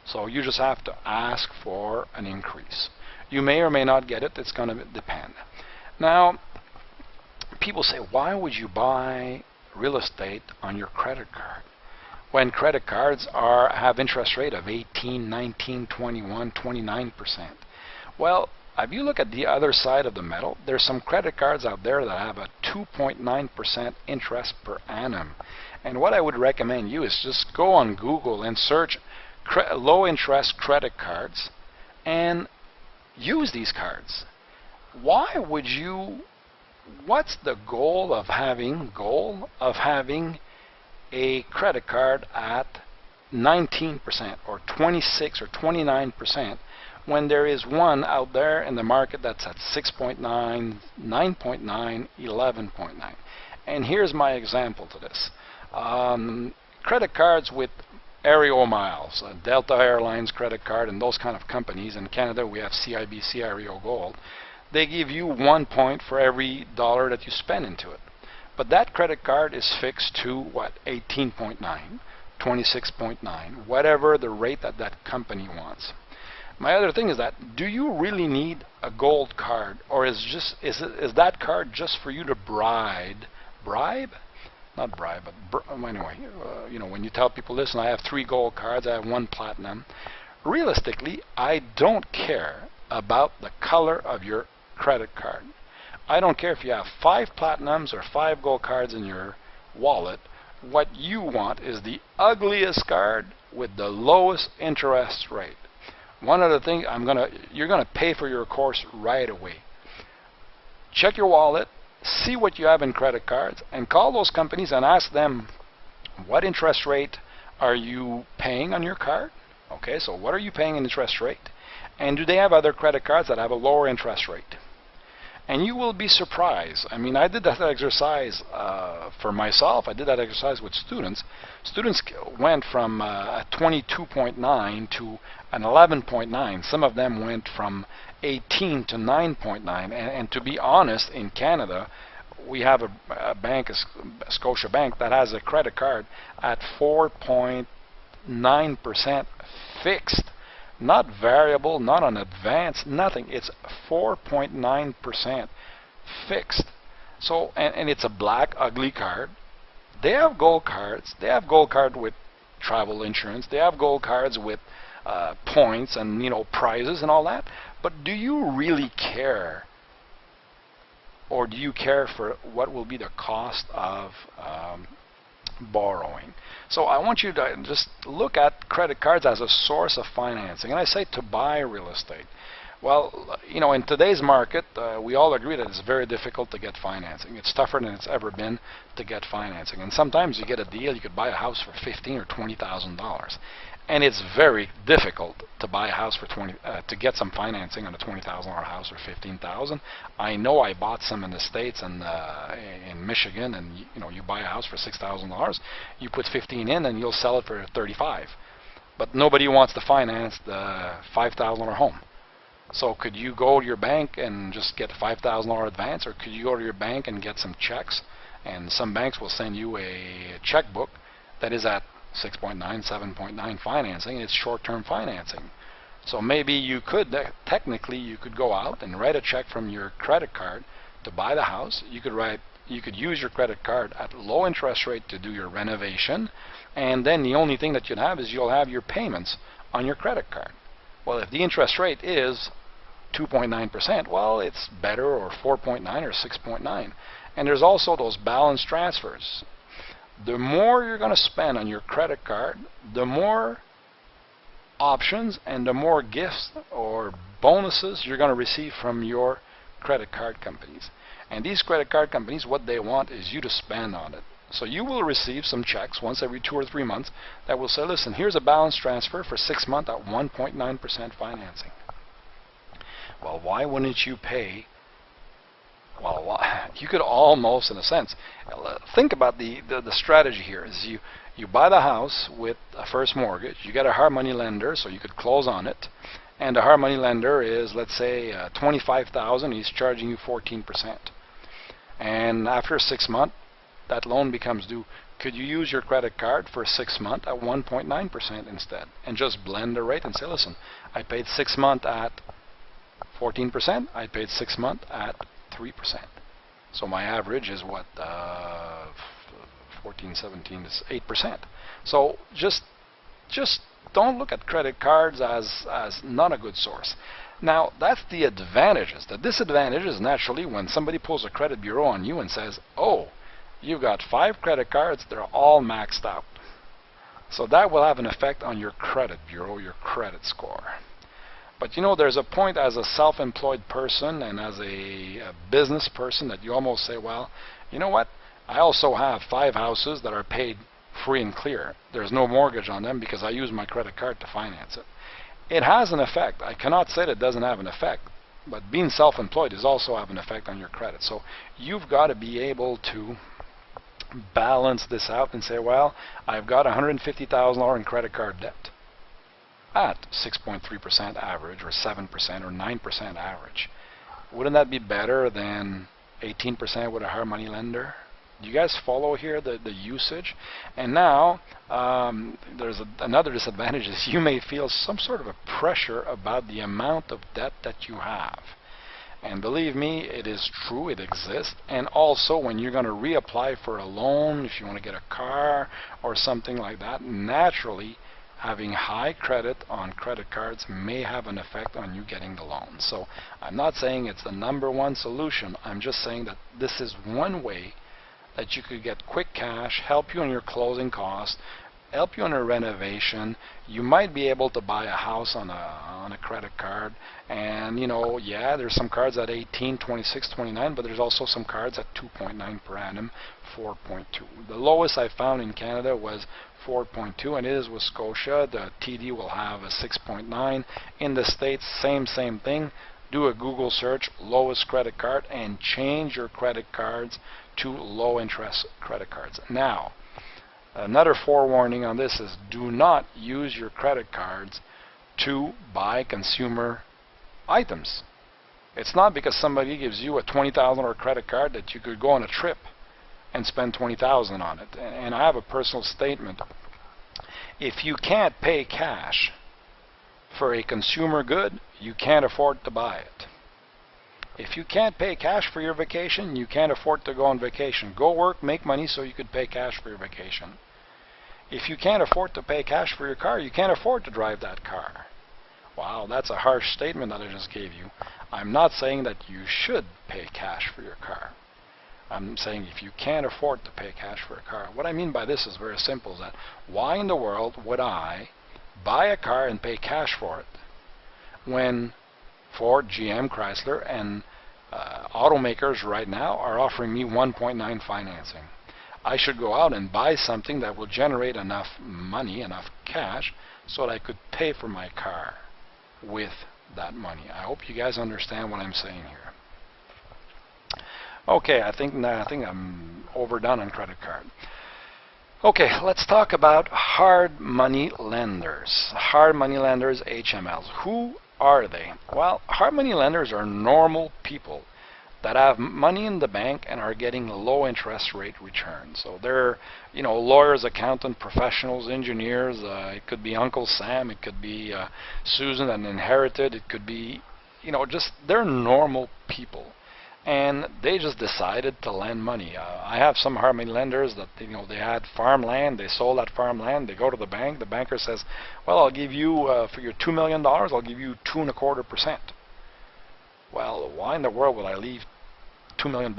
So you just have to ask for an increase. You may or may not get it. It's going to depend. Now, people say, why would you buy real estate on your credit card when credit cards have interest rate of 18, 19, 21, 29%? Well, If you look at the other side of the medal, there's some credit cards out there that have a 2.9% interest per annum. And what I would recommend you is just go on Google and search low interest credit cards and use these cards. Why would you, what's the goal of having a credit card at 19% or 26 or 29% when there is one out there in the market that's at 6.9, 9.9, 11.9? And here's my example to this. Credit cards with Aereo miles, Delta Airlines credit card, and those kind of companies. In Canada, we have CIBC Aereo Gold. They give you 1 point for every dollar that you spend into it. But that credit card is fixed to what? 18.9, 26.9, whatever the rate that that company wants. My other thing is that, do you really need a gold card, or is that card just for you to bribe? Not bribe, but anyway, you know, when you tell people, listen, I have 3 gold cards, I have 1 platinum. Realistically, I don't care about the color of your credit card. I don't care if you have 5 platinums or 5 gold cards in your wallet. What you want is the ugliest card with the lowest interest rate. One other thing, you're gonna pay for your course right away. Check your wallet, see what you have in credit cards, and call those companies and ask them, what interest rate are you paying on your card? Okay, so what are you paying in interest rate? And do they have other credit cards that have a lower interest rate? And you will be surprised. I mean, I did that exercise for myself. I did that exercise with students. Students went from a 22.9 to an 11.9. Some of them went from 18 to 9.9. And to be honest, in Canada, we have a bank, Scotia Bank, that has a credit card at 4.9% fixed. Not variable, not on advance, nothing. It's 4.9% fixed. So, and it's a black, ugly card. They have gold cards. They have gold card with travel insurance. They have gold cards with points and, you know, prizes and all that. But do you really care? Or do you care for what will be the cost of borrowing? So I want you to just look at credit cards as a source of financing. And I say to buy real estate. Well, you know, in today's market, we all agree that it's very difficult to get financing. It's tougher than it's ever been to get financing. And sometimes you get a deal, you could buy a house for $15,000 or $20,000. And it's very difficult to buy a house for to get some financing on a $20,000 house or $15,000. I know I bought some in the States and in Michigan, and you know, you buy a house for $6,000, you put 15 in, and you'll sell it for 35. But nobody wants to finance the $5,000 home. So could you go to your bank and just get a $5,000 advance, or could you go to your bank and get some checks? And some banks will send you a checkbook that is at 6.9, 7.9 financing, and it's short-term financing. So maybe you could, technically, you could go out and write a check from your credit card to buy the house. You could use your credit card at low interest rate to do your renovation, and then the only thing that you'd have is you'll have your payments on your credit card. Well, if the interest rate is 2.9%, well, it's better, or 4.9 or 6.9. And there's also those balance transfers. The more you're going to spend on your credit card, the more options and the more gifts or bonuses you're going to receive from your credit card companies. And these credit card companies, what they want is you to spend on it. So you will receive some checks once every 2 or 3 months that will say, listen, here's a balance transfer for 6 months at 1.9% financing. Well, why wouldn't you pay? Well, you could almost, in a sense, think about the strategy here. Is you buy the house with a first mortgage, you get a hard money lender, so you could close on it, and the hard money lender is, let's say, $25,000. He's charging you 14%, and after 6 months, that loan becomes due. Could you use your credit card for 6 months at 1.9% instead, and just blend the rate and say, listen, I paid 6 months at 14%. I paid 6 months at 3%. So my average is what, 14, 17 is 8%. So just don't look at credit cards as not a good source. Now, that's the advantages. The disadvantage is naturally when somebody pulls a credit bureau on you and says, oh, you've got 5 credit cards, they're all maxed out. So that will have an effect on your credit bureau, your credit score. But you know, there's a point as a self-employed person and as a business person that you almost say, well, you know what? I also have 5 houses that are paid free and clear. There's no mortgage on them because I use my credit card to finance it. It has an effect. I cannot say that it doesn't have an effect, but being self-employed is also have an effect on your credit. So you've got to be able to balance this out and say, well, I've got $150,000 in credit card debt at 6.3% average or 7% or 9% average. Wouldn't that be better than 18% with a hard money lender? Do you guys follow here the usage? And now there's another disadvantage is you may feel some sort of a pressure about the amount of debt that you have. And believe me, it is true, it exists. And also when you're going to reapply for a loan, if you want to get a car or something like that, naturally having high credit on credit cards may have an effect on you getting the loan. So I'm not saying it's the #1 solution. I'm just saying that this is one way that you could get quick cash, help you on your closing costs, help you on a renovation. You might be able to buy a house on a credit card, and you know, yeah, there's some cards at 18, 26, 29, but there's also some cards at 2.9 per annum, 4.2. The lowest I found in Canada was 4.2, and it is with Scotia. The TD will have a 6.9. In the States, same thing. Do a Google search, lowest credit card, and change your credit cards to low interest credit cards. Now, another forewarning on this is do not use your credit cards to buy consumer items. It's not because somebody gives you a $20,000 credit card that you could go on a trip and spend $20,000 on it. And I have a personal statement. If you can't pay cash for a consumer good, you can't afford to buy it. If you can't pay cash for your vacation, you can't afford to go on vacation. Go work, make money so you could pay cash for your vacation. If you can't afford to pay cash for your car, you can't afford to drive that car. Wow, that's a harsh statement that I just gave you. I'm not saying that you should pay cash for your car. I'm saying if you can't afford to pay cash for a car. What I mean by this is very simple, is that why in the world would I buy a car and pay cash for it when Ford, GM, Chrysler, and automakers right now are offering me 1.9 financing? I should go out and buy something that will generate enough money, enough cash, so that I could pay for my car with that money. I hope you guys understand what I'm saying here. Okay, I think I'm overdone on credit card. Okay, let's talk about hard money lenders. Hard money lenders, HMLs. Who are they? Well, hard money lenders are normal people that have money in the bank and are getting low interest rate returns. So they're, you know, lawyers, accountants, professionals, engineers. It could be Uncle Sam. It could be Susan and inherited. It could be, you know, just they're normal people, and they just decided to lend money. I have some hard money lenders that, you know, they had farmland. They sold that farmland. They go to the bank. The banker says, "Well, I'll give you for your $2 million. I'll give you 2.25%." Well, why in the world would I leave $2 million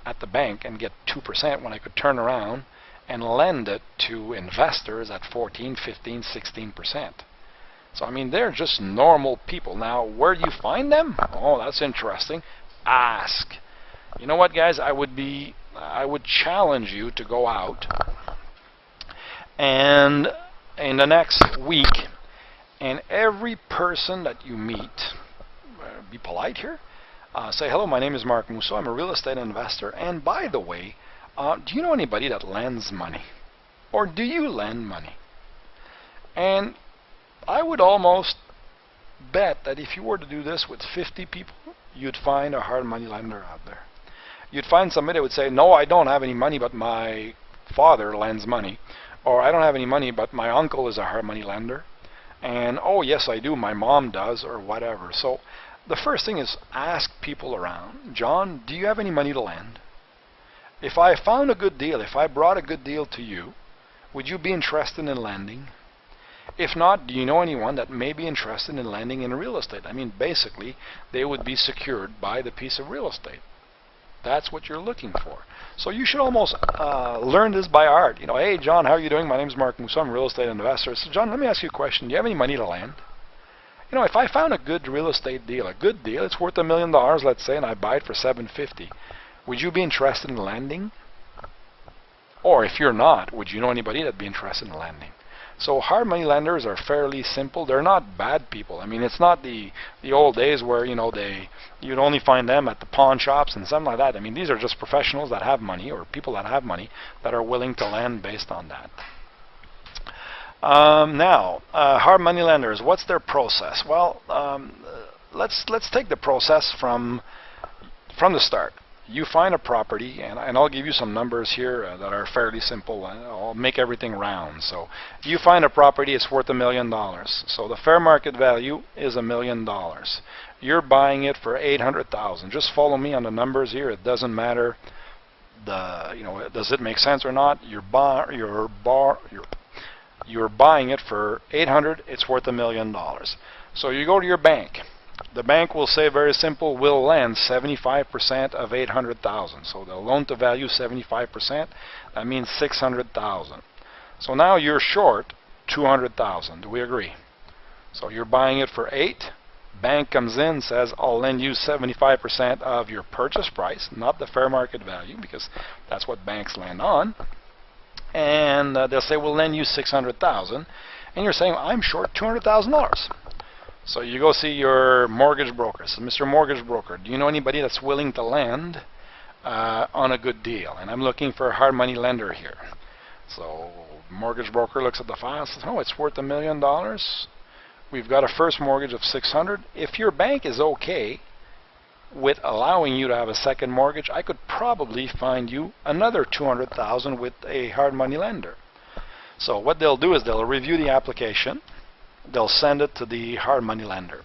at the bank and get 2% when I could turn around and lend it to investors at 14, 15, 16%? So, I mean, they're just normal people. Now, where do you find them? Oh, that's interesting. Ask. You know what, guys? I would challenge you to go out and in the next week, and every person that you meet, be polite here. Say, hello, my name is Marc Mousseau. I'm a real estate investor. And by the way, do you know anybody that lends money? Or do you lend money? And I would almost bet that if you were to do this with 50 people, you'd find a hard money lender out there. You'd find somebody that would say, no, I don't have any money, but my father lends money. Or I don't have any money, but my uncle is a hard money lender. And, oh, yes, I do. My mom does, or whatever. So the first thing is ask people around. John, do you have any money to lend? If I found a good deal, if I brought a good deal to you, would you be interested in lending? If not, do you know anyone that may be interested in lending in real estate? I mean, basically, they would be secured by the piece of real estate. That's what you're looking for. So you should almost learn this by heart. You know, hey, John, how are you doing? My name is Marc Mousseau. I'm a real estate investor. So, John, let me ask you a question. Do you have any money to lend? You know, if I found a good real estate deal, a good deal, it's worth $1 million, let's say, and I buy it for $750, would you be interested in lending? Or if you're not, would you know anybody that'd be interested in lending? So hard money lenders are fairly simple. They're not bad people. I mean, it's not the old days where, you know, you'd only find them at the pawn shops and something like that. I mean, these are just professionals that have money, or people that have money that are willing to lend based on that. Now, hard money lenders, what's their process? Well, let's take the process from the start. You find a property, and I'll give you some numbers here that are fairly simple. I'll make everything round. So you find a property, it's worth $1 million. So the fair market value is $1 million. You're buying it for $800,000. Just follow me on the numbers here. It doesn't matter. Does it make sense or not? You're buying it for $800,000. It's worth $1 million. So you go to your bank. The bank will say, very simple, will lend 75% of $800,000. So the loan to value 75%. That means $600,000. So now you're short $200,000. Do we agree? So you're buying it for $8,000. Bank comes in, says, I'll lend you 75% of your purchase price, not the fair market value, because that's what banks lend on. And they'll say, we'll lend you $600,000. And you're saying, I'm short $200,000. So you go see your mortgage broker. So, Mr. Mortgage Broker, do you know anybody that's willing to lend on a good deal? And I'm looking for a hard money lender here. So mortgage broker looks at the file and says, oh, it's worth $1 million. We've got a first mortgage of $600,000. If your bank is okay with allowing you to have a second mortgage, I could probably find you another $200,000 with a hard money lender. So what they'll do is they'll review the application. They'll send it to the hard money lender.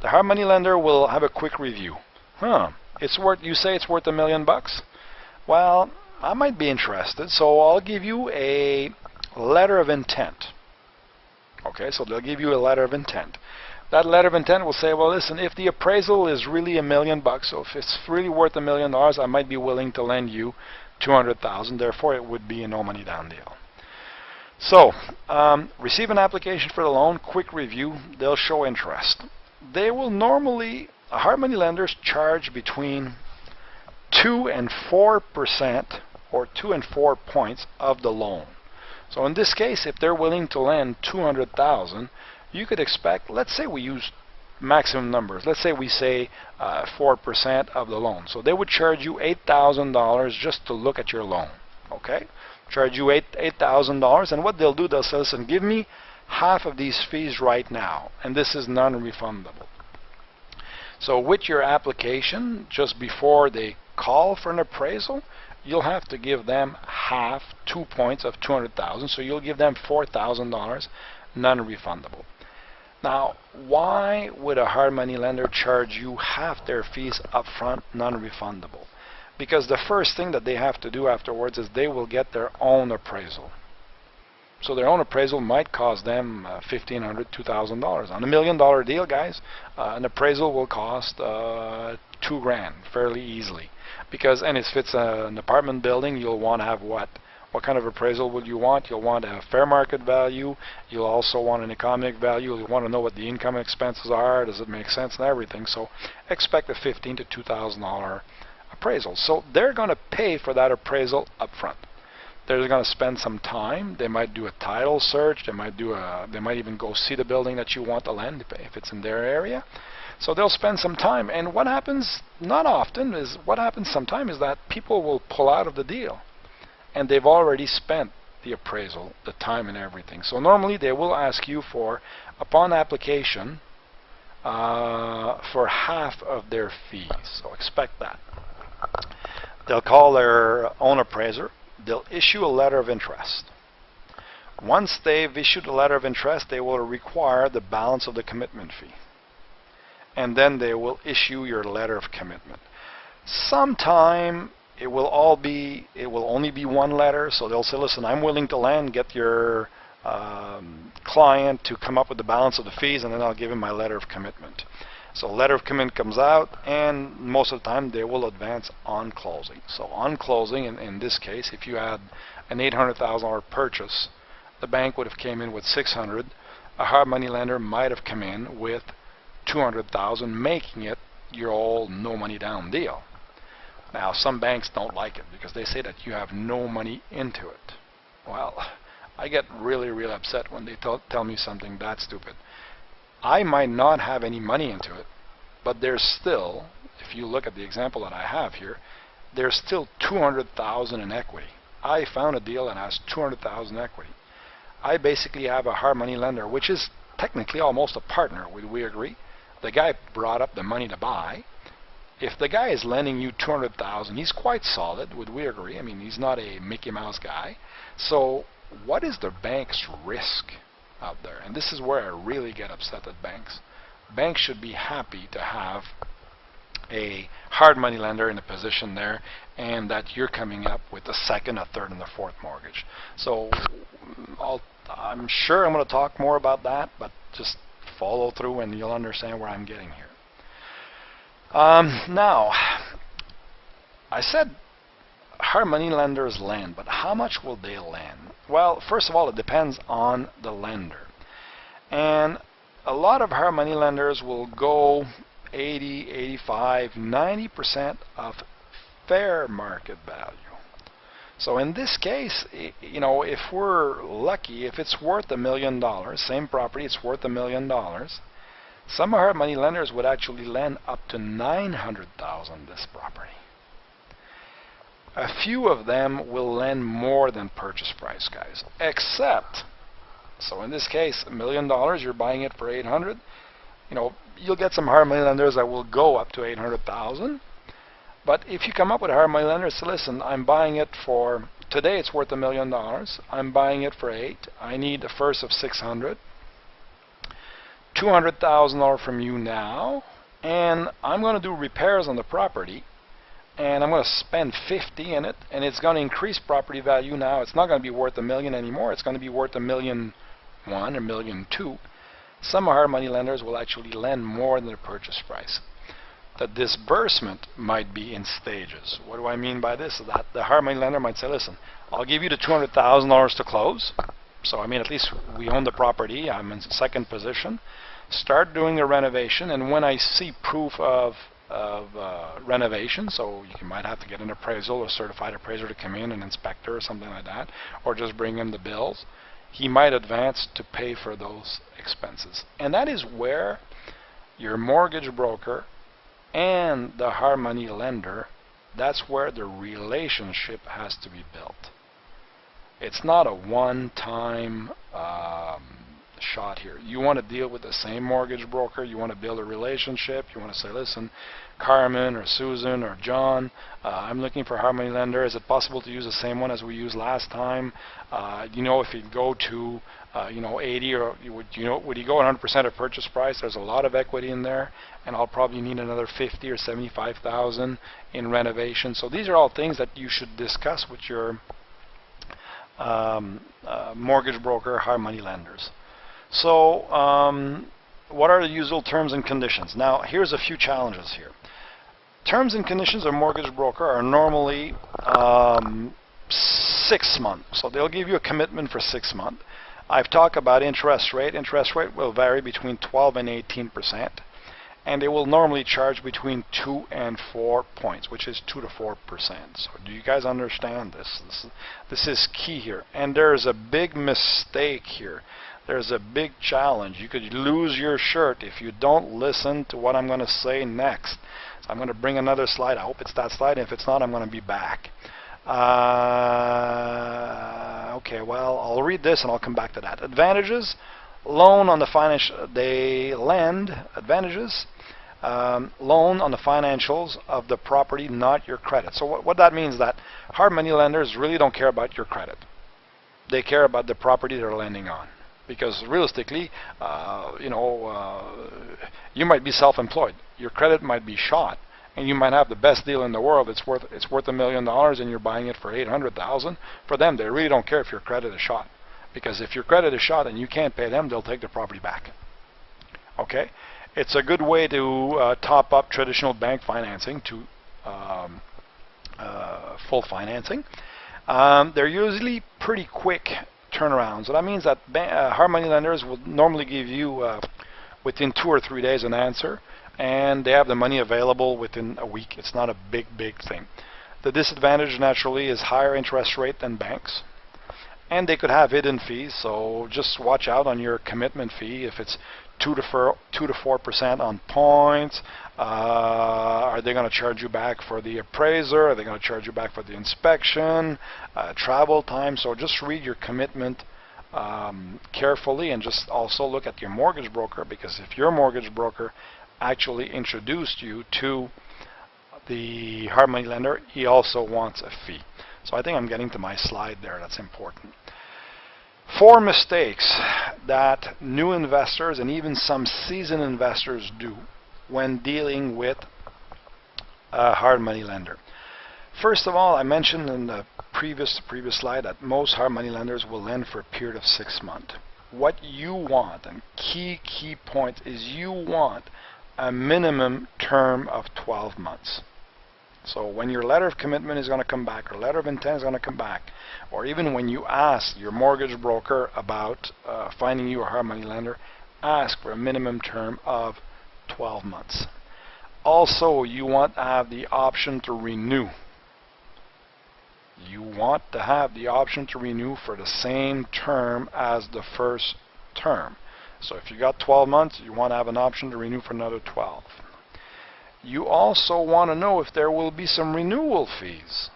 The hard money lender will have a quick review. You say it's worth $1 million? Well, I might be interested, so I'll give you a letter of intent. Okay, so they'll give you a letter of intent. That letter of intent will say, well, listen, if the appraisal is really $1 million, so if it's really worth $1 million, I might be willing to lend you $200,000. Therefore, it would be a no money down deal. So, receive an application for the loan, quick review, they'll show interest. They will normally, hard money lenders charge between 2 and 4% or 2 and 4 points of the loan. So in this case, if they're willing to lend $200,000, you could expect, let's say we use maximum numbers, let's say we say 4% of the loan. So they would charge you $8,000 just to look at your loan, okay? Charge you $8,000, and what they'll do, they'll say, listen, give me half of these fees right now, and this is non-refundable. So with your application, just before they call for an appraisal, you'll have to give them half, 2 points of $200,000, so you'll give them $4,000 non-refundable. Now, why would a hard money lender charge you half their fees upfront non-refundable? Because the first thing that they have to do afterwards is they will get their own appraisal. So their own appraisal might cost them $1,500, $2,000. On $1 million deal, guys, an appraisal will cost $2,000 fairly easily. And if it's an apartment building, you'll want to have what? What kind of appraisal would you want? You'll want a fair market value. You'll also want an economic value. You'll want to know what the income expenses are. Does it make sense and everything? So expect a $1,500 to $2,000 appraisal. So they're going to pay for that appraisal up front. They're going to spend some time. They might do a title search. They might even go see the building that you want to lend if it's in their area. So they'll spend some time. And what happens not often is sometimes is that people will pull out of the deal, and they've already spent the appraisal, the time and everything. So normally they will ask you for, upon application, for half of their fees. So expect that. They'll call their own appraiser. They'll issue a letter of interest. Once they've issued a letter of interest, they will require the balance of the commitment fee. And then they will issue your letter of commitment. Sometime it will only be one letter, so they'll say, listen, I'm willing to lend, get your client to come up with the balance of the fees, and then I'll give him my letter of commitment. So letter of commitment comes out, and most of the time they will advance on closing. So on closing, in this case, if you had an $800,000 purchase, the bank would have came in with 600. A hard money lender might have come in with 200,000, making it your old no money down deal. Now, some banks don't like it because they say that you have no money into it. Well, I get really, really upset when they tell me something that stupid. I might not have any money into it, but there's still, if you look at the example that I have here, there's still 200,000 in equity. I found a deal that has 200,000 equity. I basically have a hard money lender, which is technically almost a partner. Would we agree? The guy brought up the money to buy. If the guy is lending you 200,000, he's quite solid. Would we agree? I mean, he's not a Mickey Mouse guy. So what is the bank's risk out there? And this is where I really get upset at banks. Banks should be happy to have a hard money lender in a position there, and that you're coming up with a second, a third, and a fourth mortgage. So I'm sure I'm going to talk more about that, but just follow through and you'll understand where I'm getting here. Now, I said hard money lenders lend, but how much will they lend? Well, first of all, it depends on the lender. And a lot of hard money lenders will go 80, 85, 90% of fair market value. So in this case, you know, if we're lucky, if it's worth $1 million, same property, it's worth $1 million, some hard money lenders would actually lend up to $900,000 this property. A few of them will lend more than purchase price, guys, except, so in this case, $1 million, you're buying it for 800. You know, you'll get some hard money lenders that will go up to 800,000. But if you come up with a hard money lender, say, listen, I'm buying it for, today it's worth $1 million. I'm buying it for 8. I need a first of 600. $200,000 from you now, and I'm going to do repairs on the property, and I'm going to spend 50 in it, and it's going to increase property value now. It's not going to be worth $1 million anymore. It's going to be worth $1.1 million or $1.2 million. Some hard money lenders will actually lend more than the purchase price. The disbursement might be in stages. What do I mean by this? That the hard money lender might say, listen, I'll give you the $200,000 to close. So, I mean, at least we own the property. I'm in second position. Start doing the renovation, and when I see proof of renovation, so you might have to get an appraisal, a certified appraiser to come in, an inspector or something like that, or just bring him the bills, he might advance to pay for those expenses. And that is where your mortgage broker and the hard money lender, that's where the relationship has to be built. It's not a one-time shot here. You want to deal with the same mortgage broker. You want to build a relationship. You want to say, listen, Carmen or Susan or John, I'm looking for a hard money lender. Is it possible to use the same one as we used last time? You know, if you go to 80, or would you go 100% of purchase price? There's a lot of equity in there, and I'll probably need another 50 or 75,000 in renovation. So these are all things that you should discuss with your mortgage broker, hard money lenders. So what are the usual terms and conditions? Now, here's a few challenges here. Terms and conditions of mortgage broker are normally 6 months. So they'll give you a commitment for 6 months. I've talked about interest rate. Interest rate will vary between 12 and 18%. And they will normally charge between 2 and 4 points, which is 2 to 4%. So do you guys understand this? This is key here. And there's a big mistake here. There's a big challenge. You could lose your shirt if you don't listen to what I'm going to say next. So I'm going to bring another slide. I hope it's that slide. If it's not, I'm going to be back. Okay, well, I'll read this and I'll come back to that. Advantages. Loan on the financial, they lend advantages. Loan on the financials of the property, not your credit. So what that means is that hard money lenders really don't care about your credit. They care about the property they're lending on. Because realistically, you might be self-employed. Your credit might be shot, and you might have the best deal in the world. It's worth $1 million, and you're buying it for $800,000. For them, they really don't care if your credit is shot, because if your credit is shot and you can't pay them, they'll take the property back. Okay, it's a good way to top up traditional bank financing to full financing. They're usually pretty quick turnarounds. So that means that hard money lenders will normally give you within 2 or 3 days an answer, and they have the money available within a week. It's not a big thing. The disadvantage naturally is higher interest rate than banks, and they could have hidden fees, so just watch out on your commitment fee. If it's 2 to 4% on points, are they going to charge you back for the appraiser? Are they going to charge you back for the inspection, travel time? So just read your commitment carefully, and just also look at your mortgage broker, because if your mortgage broker actually introduced you to the hard money lender, he also wants a fee. So I think I'm getting to my slide there. That's important. 4 mistakes that new investors and even some seasoned investors do when dealing with a hard money lender. First of all, I mentioned in the previous slide that most hard money lenders will lend for a period of 6 months. What you want, and key point, is you want a minimum term of 12 months. So when your letter of commitment is going to come back, or letter of intent is going to come back, or even when you ask your mortgage broker about finding you a hard money lender, ask for a minimum term of 12 months. Also, you want to have the option to renew. You want to have the option to renew for the same term as the first term. So if you got 12 months, you want to have an option to renew for another 12. You also want to know if there will be some renewal fees.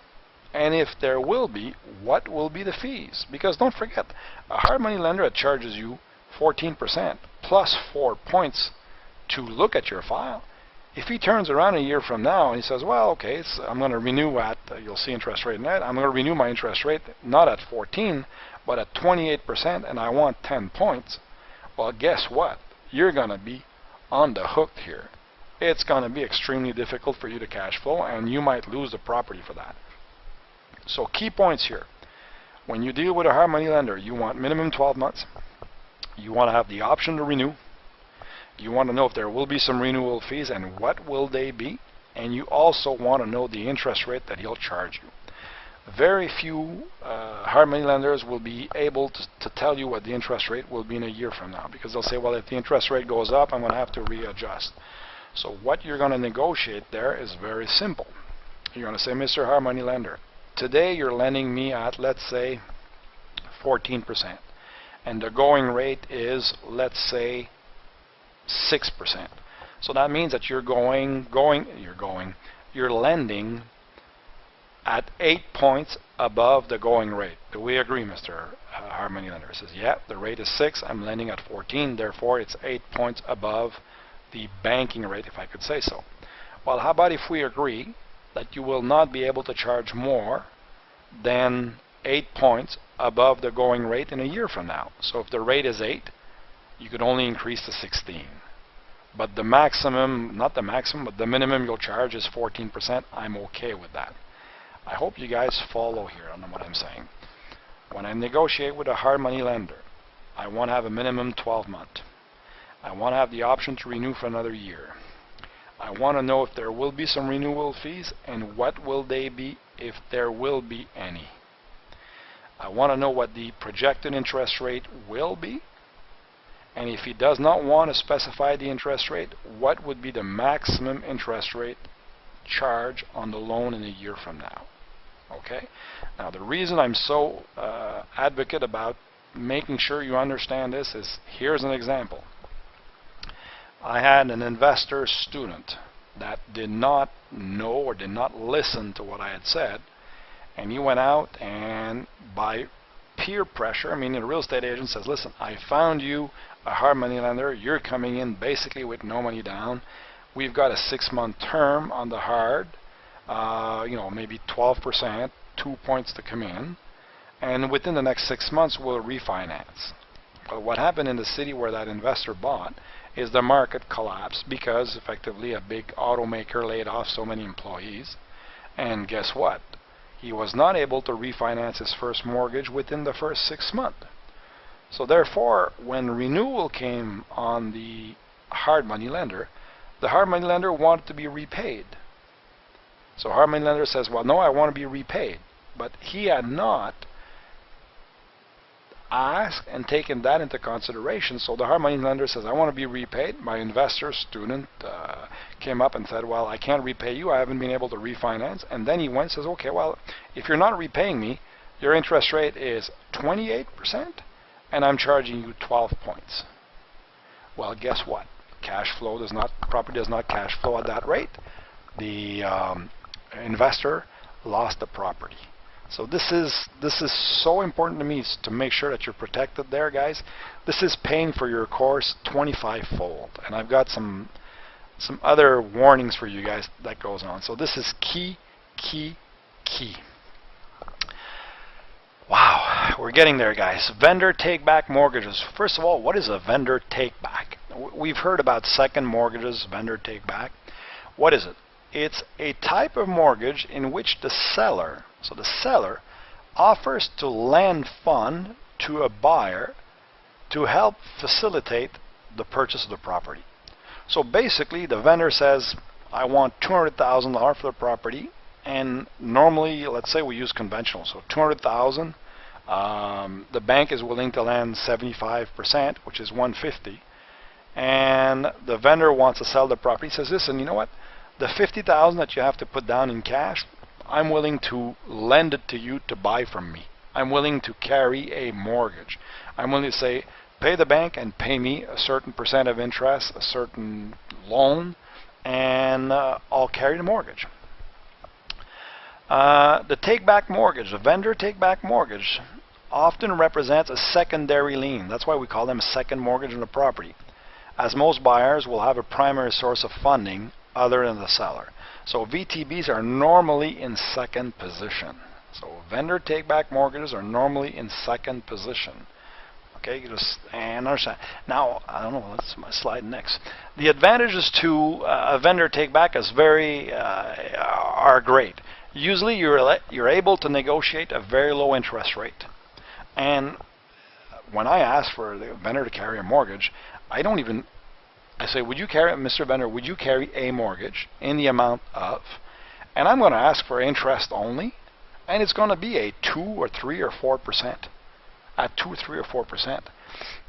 And if there will be, what will be the fees? Because don't forget, a hard money lender that charges you 14% plus 4 points to look at your file, if he turns around a year from now and he says, well, okay, I'm going to renew at, you'll see interest rate net, I'm going to renew my interest rate not at 14, but at 28%, and I want 10 points, well, guess what? You're going to be on the hook here. It's going to be extremely difficult for you to cash flow, and you might lose the property for that. So key points here. When you deal with a hard money lender, you want minimum 12 months. You want to have the option to renew. You want to know if there will be some renewal fees and what will they be. And you also want to know the interest rate that he'll charge you. Very few hard money lenders will be able to tell you what the interest rate will be in a year from now, because they'll say, well, if the interest rate goes up, I'm going to have to readjust. So what you're going to negotiate there is very simple. You're going to say, Mr. Hard Money Lender, today you're lending me at, let's say, 14%. And the going rate is, let's say, 6%. So that means that you're lending at 8 points above the going rate. Do we agree, Mr. Hard Money Lender? He says, yeah, the rate is 6, I'm lending at 14, therefore it's 8 points above the banking rate, if I could say so. Well, how about if we agree that you will not be able to charge more than 8 points above the going rate in a year from now? So if the rate is 8, you could only increase to 16. But the maximum, not the maximum, but the minimum you'll charge is 14%. I'm okay with that. I hope you guys follow here on what I'm saying. When I negotiate with a hard money lender, I want to have a minimum 12 month. I want to have the option to renew for another year. I want to know if there will be some renewal fees and what will they be, if there will be any. I want to know what the projected interest rate will be, and if he does not want to specify the interest rate, what would be the maximum interest rate charge on the loan in a year from now. Okay? Now the reason I'm so advocate about making sure you understand this is, here's an example. I had an investor student that did not know or did not listen to what I had said, and he went out and by peer pressure, I mean, a real estate agent says, listen, I found you a hard money lender, you're coming in basically with no money down, we've got a 6-month term on the hard, maybe 12%, 2 points to come in, and within the next 6 months we'll refinance. But what happened in the city where that investor bought is the market collapsed because effectively a big automaker laid off so many employees, and guess what? He was not able to refinance his first mortgage within the first 6 months. So therefore, when renewal came on the hard money lender, the hard money lender wanted to be repaid. So hard money lender says, well, no, I want to be repaid. But he had not asked and taken that into consideration. So the hard money lender says, I want to be repaid. My investor student came up and said, well, I can't repay you. I haven't been able to refinance. And then he went and says, okay, well, if you're not repaying me, your interest rate is 28%, and I'm charging you 12 points. Well, guess what? Property does not cash flow at that rate. The investor lost the property. So this is so important to me, to make sure that you're protected there, guys. This is paying for your course 25-fold, and I've got some other warnings for you guys that goes on. So this is key. Wow, we're getting there, guys. Vendor take-back mortgages. First of all, what is a vendor take-back? We've heard about second mortgages, vendor take-back. What is it? It's a type of mortgage in which the seller offers to lend fund to a buyer to help facilitate the purchase of the property. So basically, the vendor says, I want $200,000 for the property, and normally, let's say we use conventional, so $200,000. The bank is willing to lend 75%, which is $150, and the vendor wants to sell the property. He says, listen, you know what? The $50,000 that you have to put down in cash, I'm willing to lend it to you to buy from me. I'm willing to carry a mortgage. I'm willing to say, pay the bank and pay me a certain percent of interest, a certain loan, and I'll carry the mortgage. The take-back mortgage, the vendor take-back mortgage, often represents a secondary lien. That's why we call them a second mortgage on the property, as most buyers will have a primary source of funding other than the seller. So VTBs are normally in second position. So vendor take-back mortgages are normally in second position. Okay, you just and understand. Now, I don't know, that's my slide next. The advantages to a vendor take-back are great. Usually you're able to negotiate a very low interest rate. And when I ask for the vendor to carry a mortgage, I say, would you carry, Mr. Vendor, would you carry a mortgage in the amount of, and I'm going to ask for interest only, and it's going to be a 2 or 3 or 4%. At 2, 3, or 4%.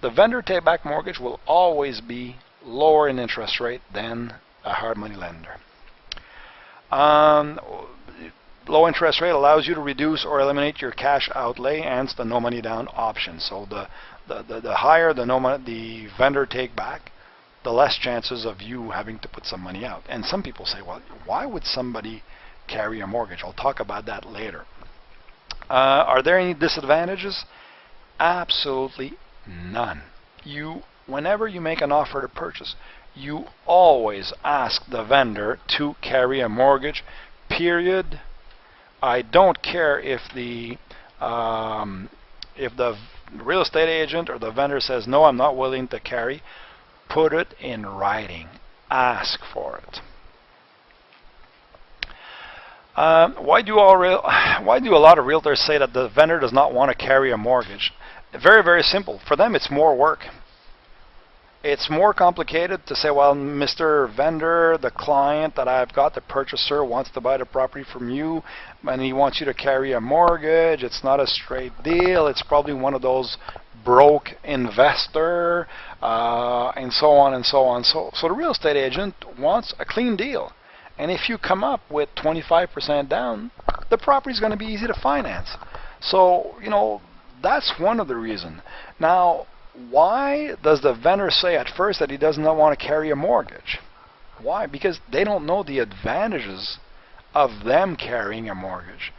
The vendor take-back mortgage will always be lower in interest rate than a hard money lender. Low interest rate allows you to reduce or eliminate your cash outlay, hence the no money down option. So the higher the vendor take-back, the less chances of you having to put some money out. And some people say, well, why would somebody carry a mortgage? I'll talk about that later. Are there any disadvantages? Absolutely none. Whenever you make an offer to purchase, you always ask the vendor to carry a mortgage, period. I don't care if the real estate agent or the vendor says, no, I'm not willing to carry. Put it in writing. Ask for it. Why do a lot of realtors say that the vendor does not want to carry a mortgage? Very, very simple. For them, it's more work. It's more complicated to say, well, Mr. Vendor, the client that I've got, the purchaser, wants to buy the property from you, and he wants you to carry a mortgage. It's not a straight deal. It's probably one of those broke investor, and so on and so on. So the real estate agent wants a clean deal. And if you come up with 25% down, the property is going to be easy to finance. So, that's one of the reasons. Now, why does the vendor say at first that he does not want to carry a mortgage? Why? Because they don't know the advantages of them carrying a mortgage.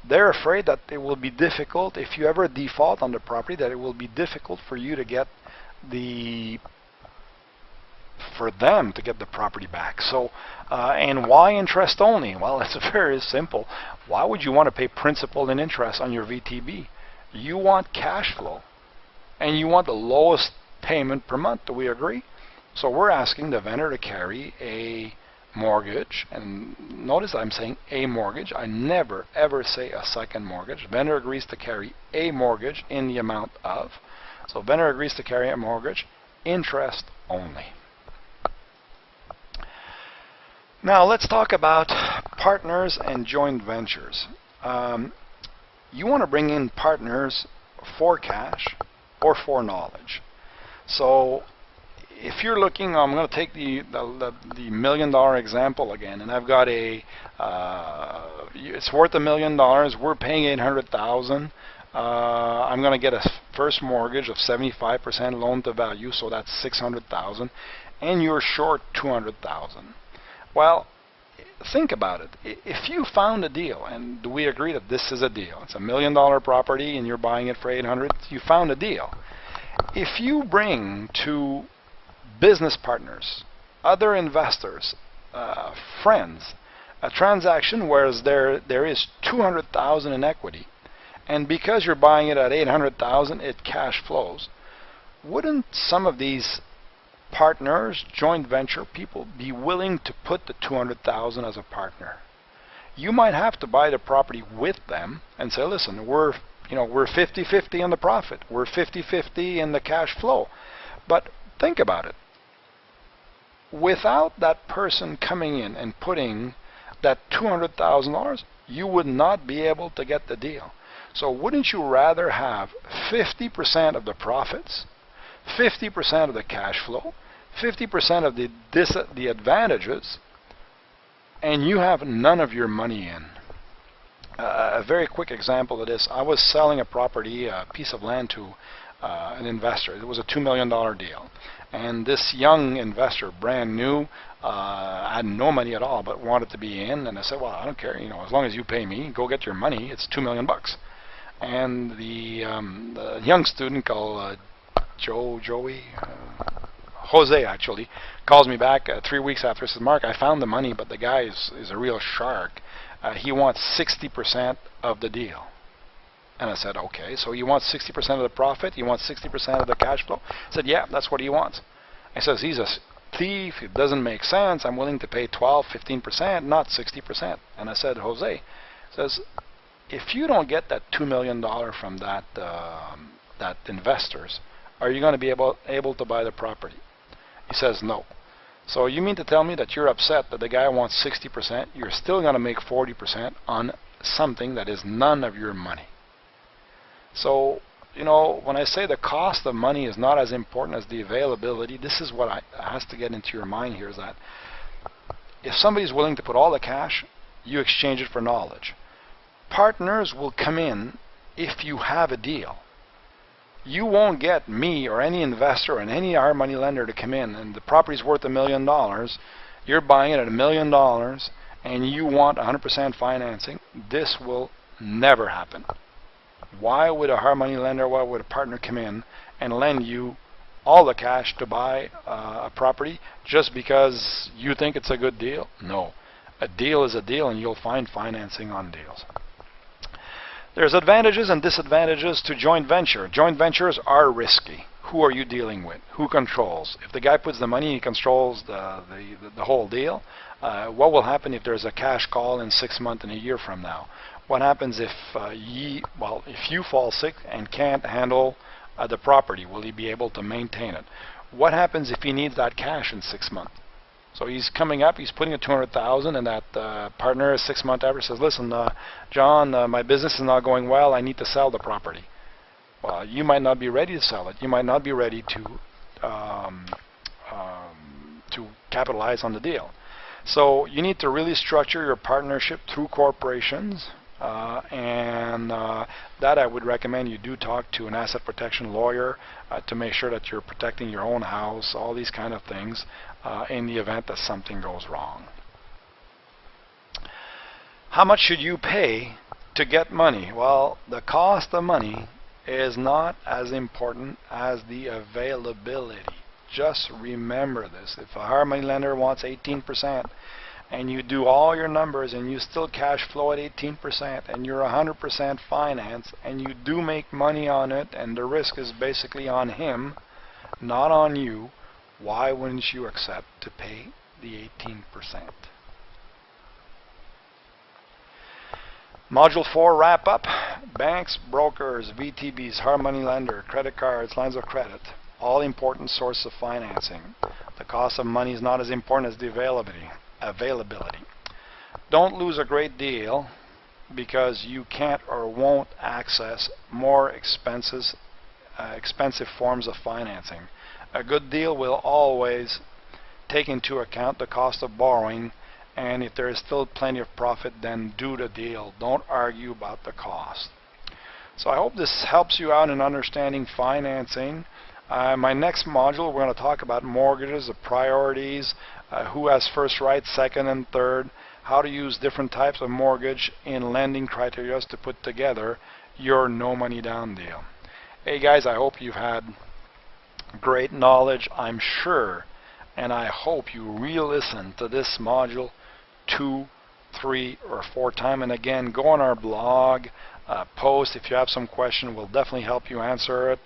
They're afraid that it will be difficult, if you ever default on the property, that it will be difficult for you to get for them to get the property back. So, and why interest only? Well, it's very simple. Why would you want to pay principal and interest on your VTB? You want cash flow, and you want the lowest payment per month. Do we agree? So we're asking the vendor to carry a mortgage, and notice I'm saying a mortgage. I never ever say a second mortgage. Vendor agrees to carry a mortgage in the amount of. So vendor agrees to carry a mortgage, interest only. Now let's talk about partners and joint ventures. You want to bring in partners for cash or for knowledge. So if you're looking, I'm going to take the $1 million example again, and I've got it's worth $1 million. We're paying $800,000. I'm going to get a first mortgage of 75% loan to value, so that's $600,000, and you're short $200,000. Well, think about it. If you found a deal, and do we agree that this is a deal? It's $1 million property, and you're buying it for $800,000. You found a deal. If you bring to business partners, other investors, friends, a transaction where there is $200,000 in equity, and because you're buying it at $800,000, it cash flows, wouldn't some of these partners, joint venture people, be willing to put the $200,000 as a partner? You might have to buy the property with them and say, listen, we're 50-50 in the profit, we're 50-50 in the cash flow. But think about it. Without that person coming in and putting that $200,000, you would not be able to get the deal. So wouldn't you rather have 50% of the profits, 50% of the cash flow, 50% of the advantages, and you have none of your money in? A very quick example of this: I was selling a property, a piece of land, to an investor. It was a $2 million deal, and this young investor, brand new, had no money at all, but wanted to be in. And I said, well, I don't care, as long as you pay me, go get your money. It's $2 million. And the young student called Jose actually calls me back 3 weeks after. Says, Mark, I found the money, but the guy is a real shark. He wants 60% of the deal. And I said, okay, so you want 60% of the profit? You want 60% of the cash flow? I said, yeah, that's what he wants. I says, he's a thief. It doesn't make sense. I'm willing to pay 12, 15%, not 60%. And I said, Jose, says, if you don't get that $2 million from that investors, are you going to be able to buy the property? He says, no. So you mean to tell me that you're upset that the guy wants 60%, you're still going to make 40% on something that is none of your money? So, when I say the cost of money is not as important as the availability, this is what has to get into your mind here, is that if somebody's willing to put all the cash, you exchange it for knowledge. Partners will come in if you have a deal. You won't get me or any investor or any hard money lender to come in and the property's worth $1 million. You're buying it at $1 million and you want 100% financing. This will never happen. Why would a hard money lender, why would a partner come in and lend you all the cash to buy a property just because you think it's a good deal? No. A deal is a deal, and you'll find financing on deals. There's advantages and disadvantages to joint venture. Joint ventures are risky. Who are you dealing with? Who controls? If the guy puts the money, he controls the whole deal. What will happen if there's a cash call in 6 months and a year from now? What happens if you fall sick and can't handle the property? Will he be able to maintain it? What happens if he needs that cash in 6 months? So he's coming up, he's putting a $200,000, and that partner, 6 months after, says, listen, John, my business is not going well, I need to sell the property. Well, you might not be ready to sell it. You might not be ready to capitalize on the deal. So you need to really structure your partnership through corporations, and that I would recommend you do talk to an asset protection lawyer to make sure that you're protecting your own house, all these kind of things, in the event that something goes wrong. How much should you pay to get money? Well, the cost of money is not as important as the availability. Just remember this. If a hard money lender wants 18% and you do all your numbers and you still cash flow at 18% and you're 100% financed and you do make money on it and the risk is basically on him, not on you, why wouldn't you accept to pay the 18%? Module 4 wrap up. Banks, brokers, VTBs, hard money lender, credit cards, lines of credit, all important sources of financing. The cost of money is not as important as the availability. Don't lose a great deal because you can't or won't access more expensive forms of financing. A good deal will always take into account the cost of borrowing, and if there is still plenty of profit, then do the deal. Don't argue about the cost. So I hope this helps you out in understanding financing. My next module, we're going to talk about mortgages, the priorities, who has first right, second, and third, how to use different types of mortgage in lending criteria to put together your no money down deal. Hey guys, I hope you've had great knowledge, I'm sure, and I hope you re-listen to this module 2, 3, or 4 times. And again, go on our blog, post if you have some question. We'll definitely help you answer it.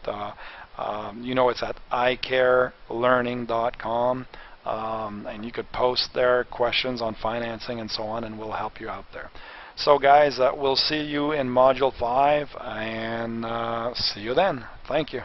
You know, it's at icarelearning.com, and you could post there questions on financing and so on, and we'll help you out there. So guys, we'll see you in module 5, and see you then. Thank you.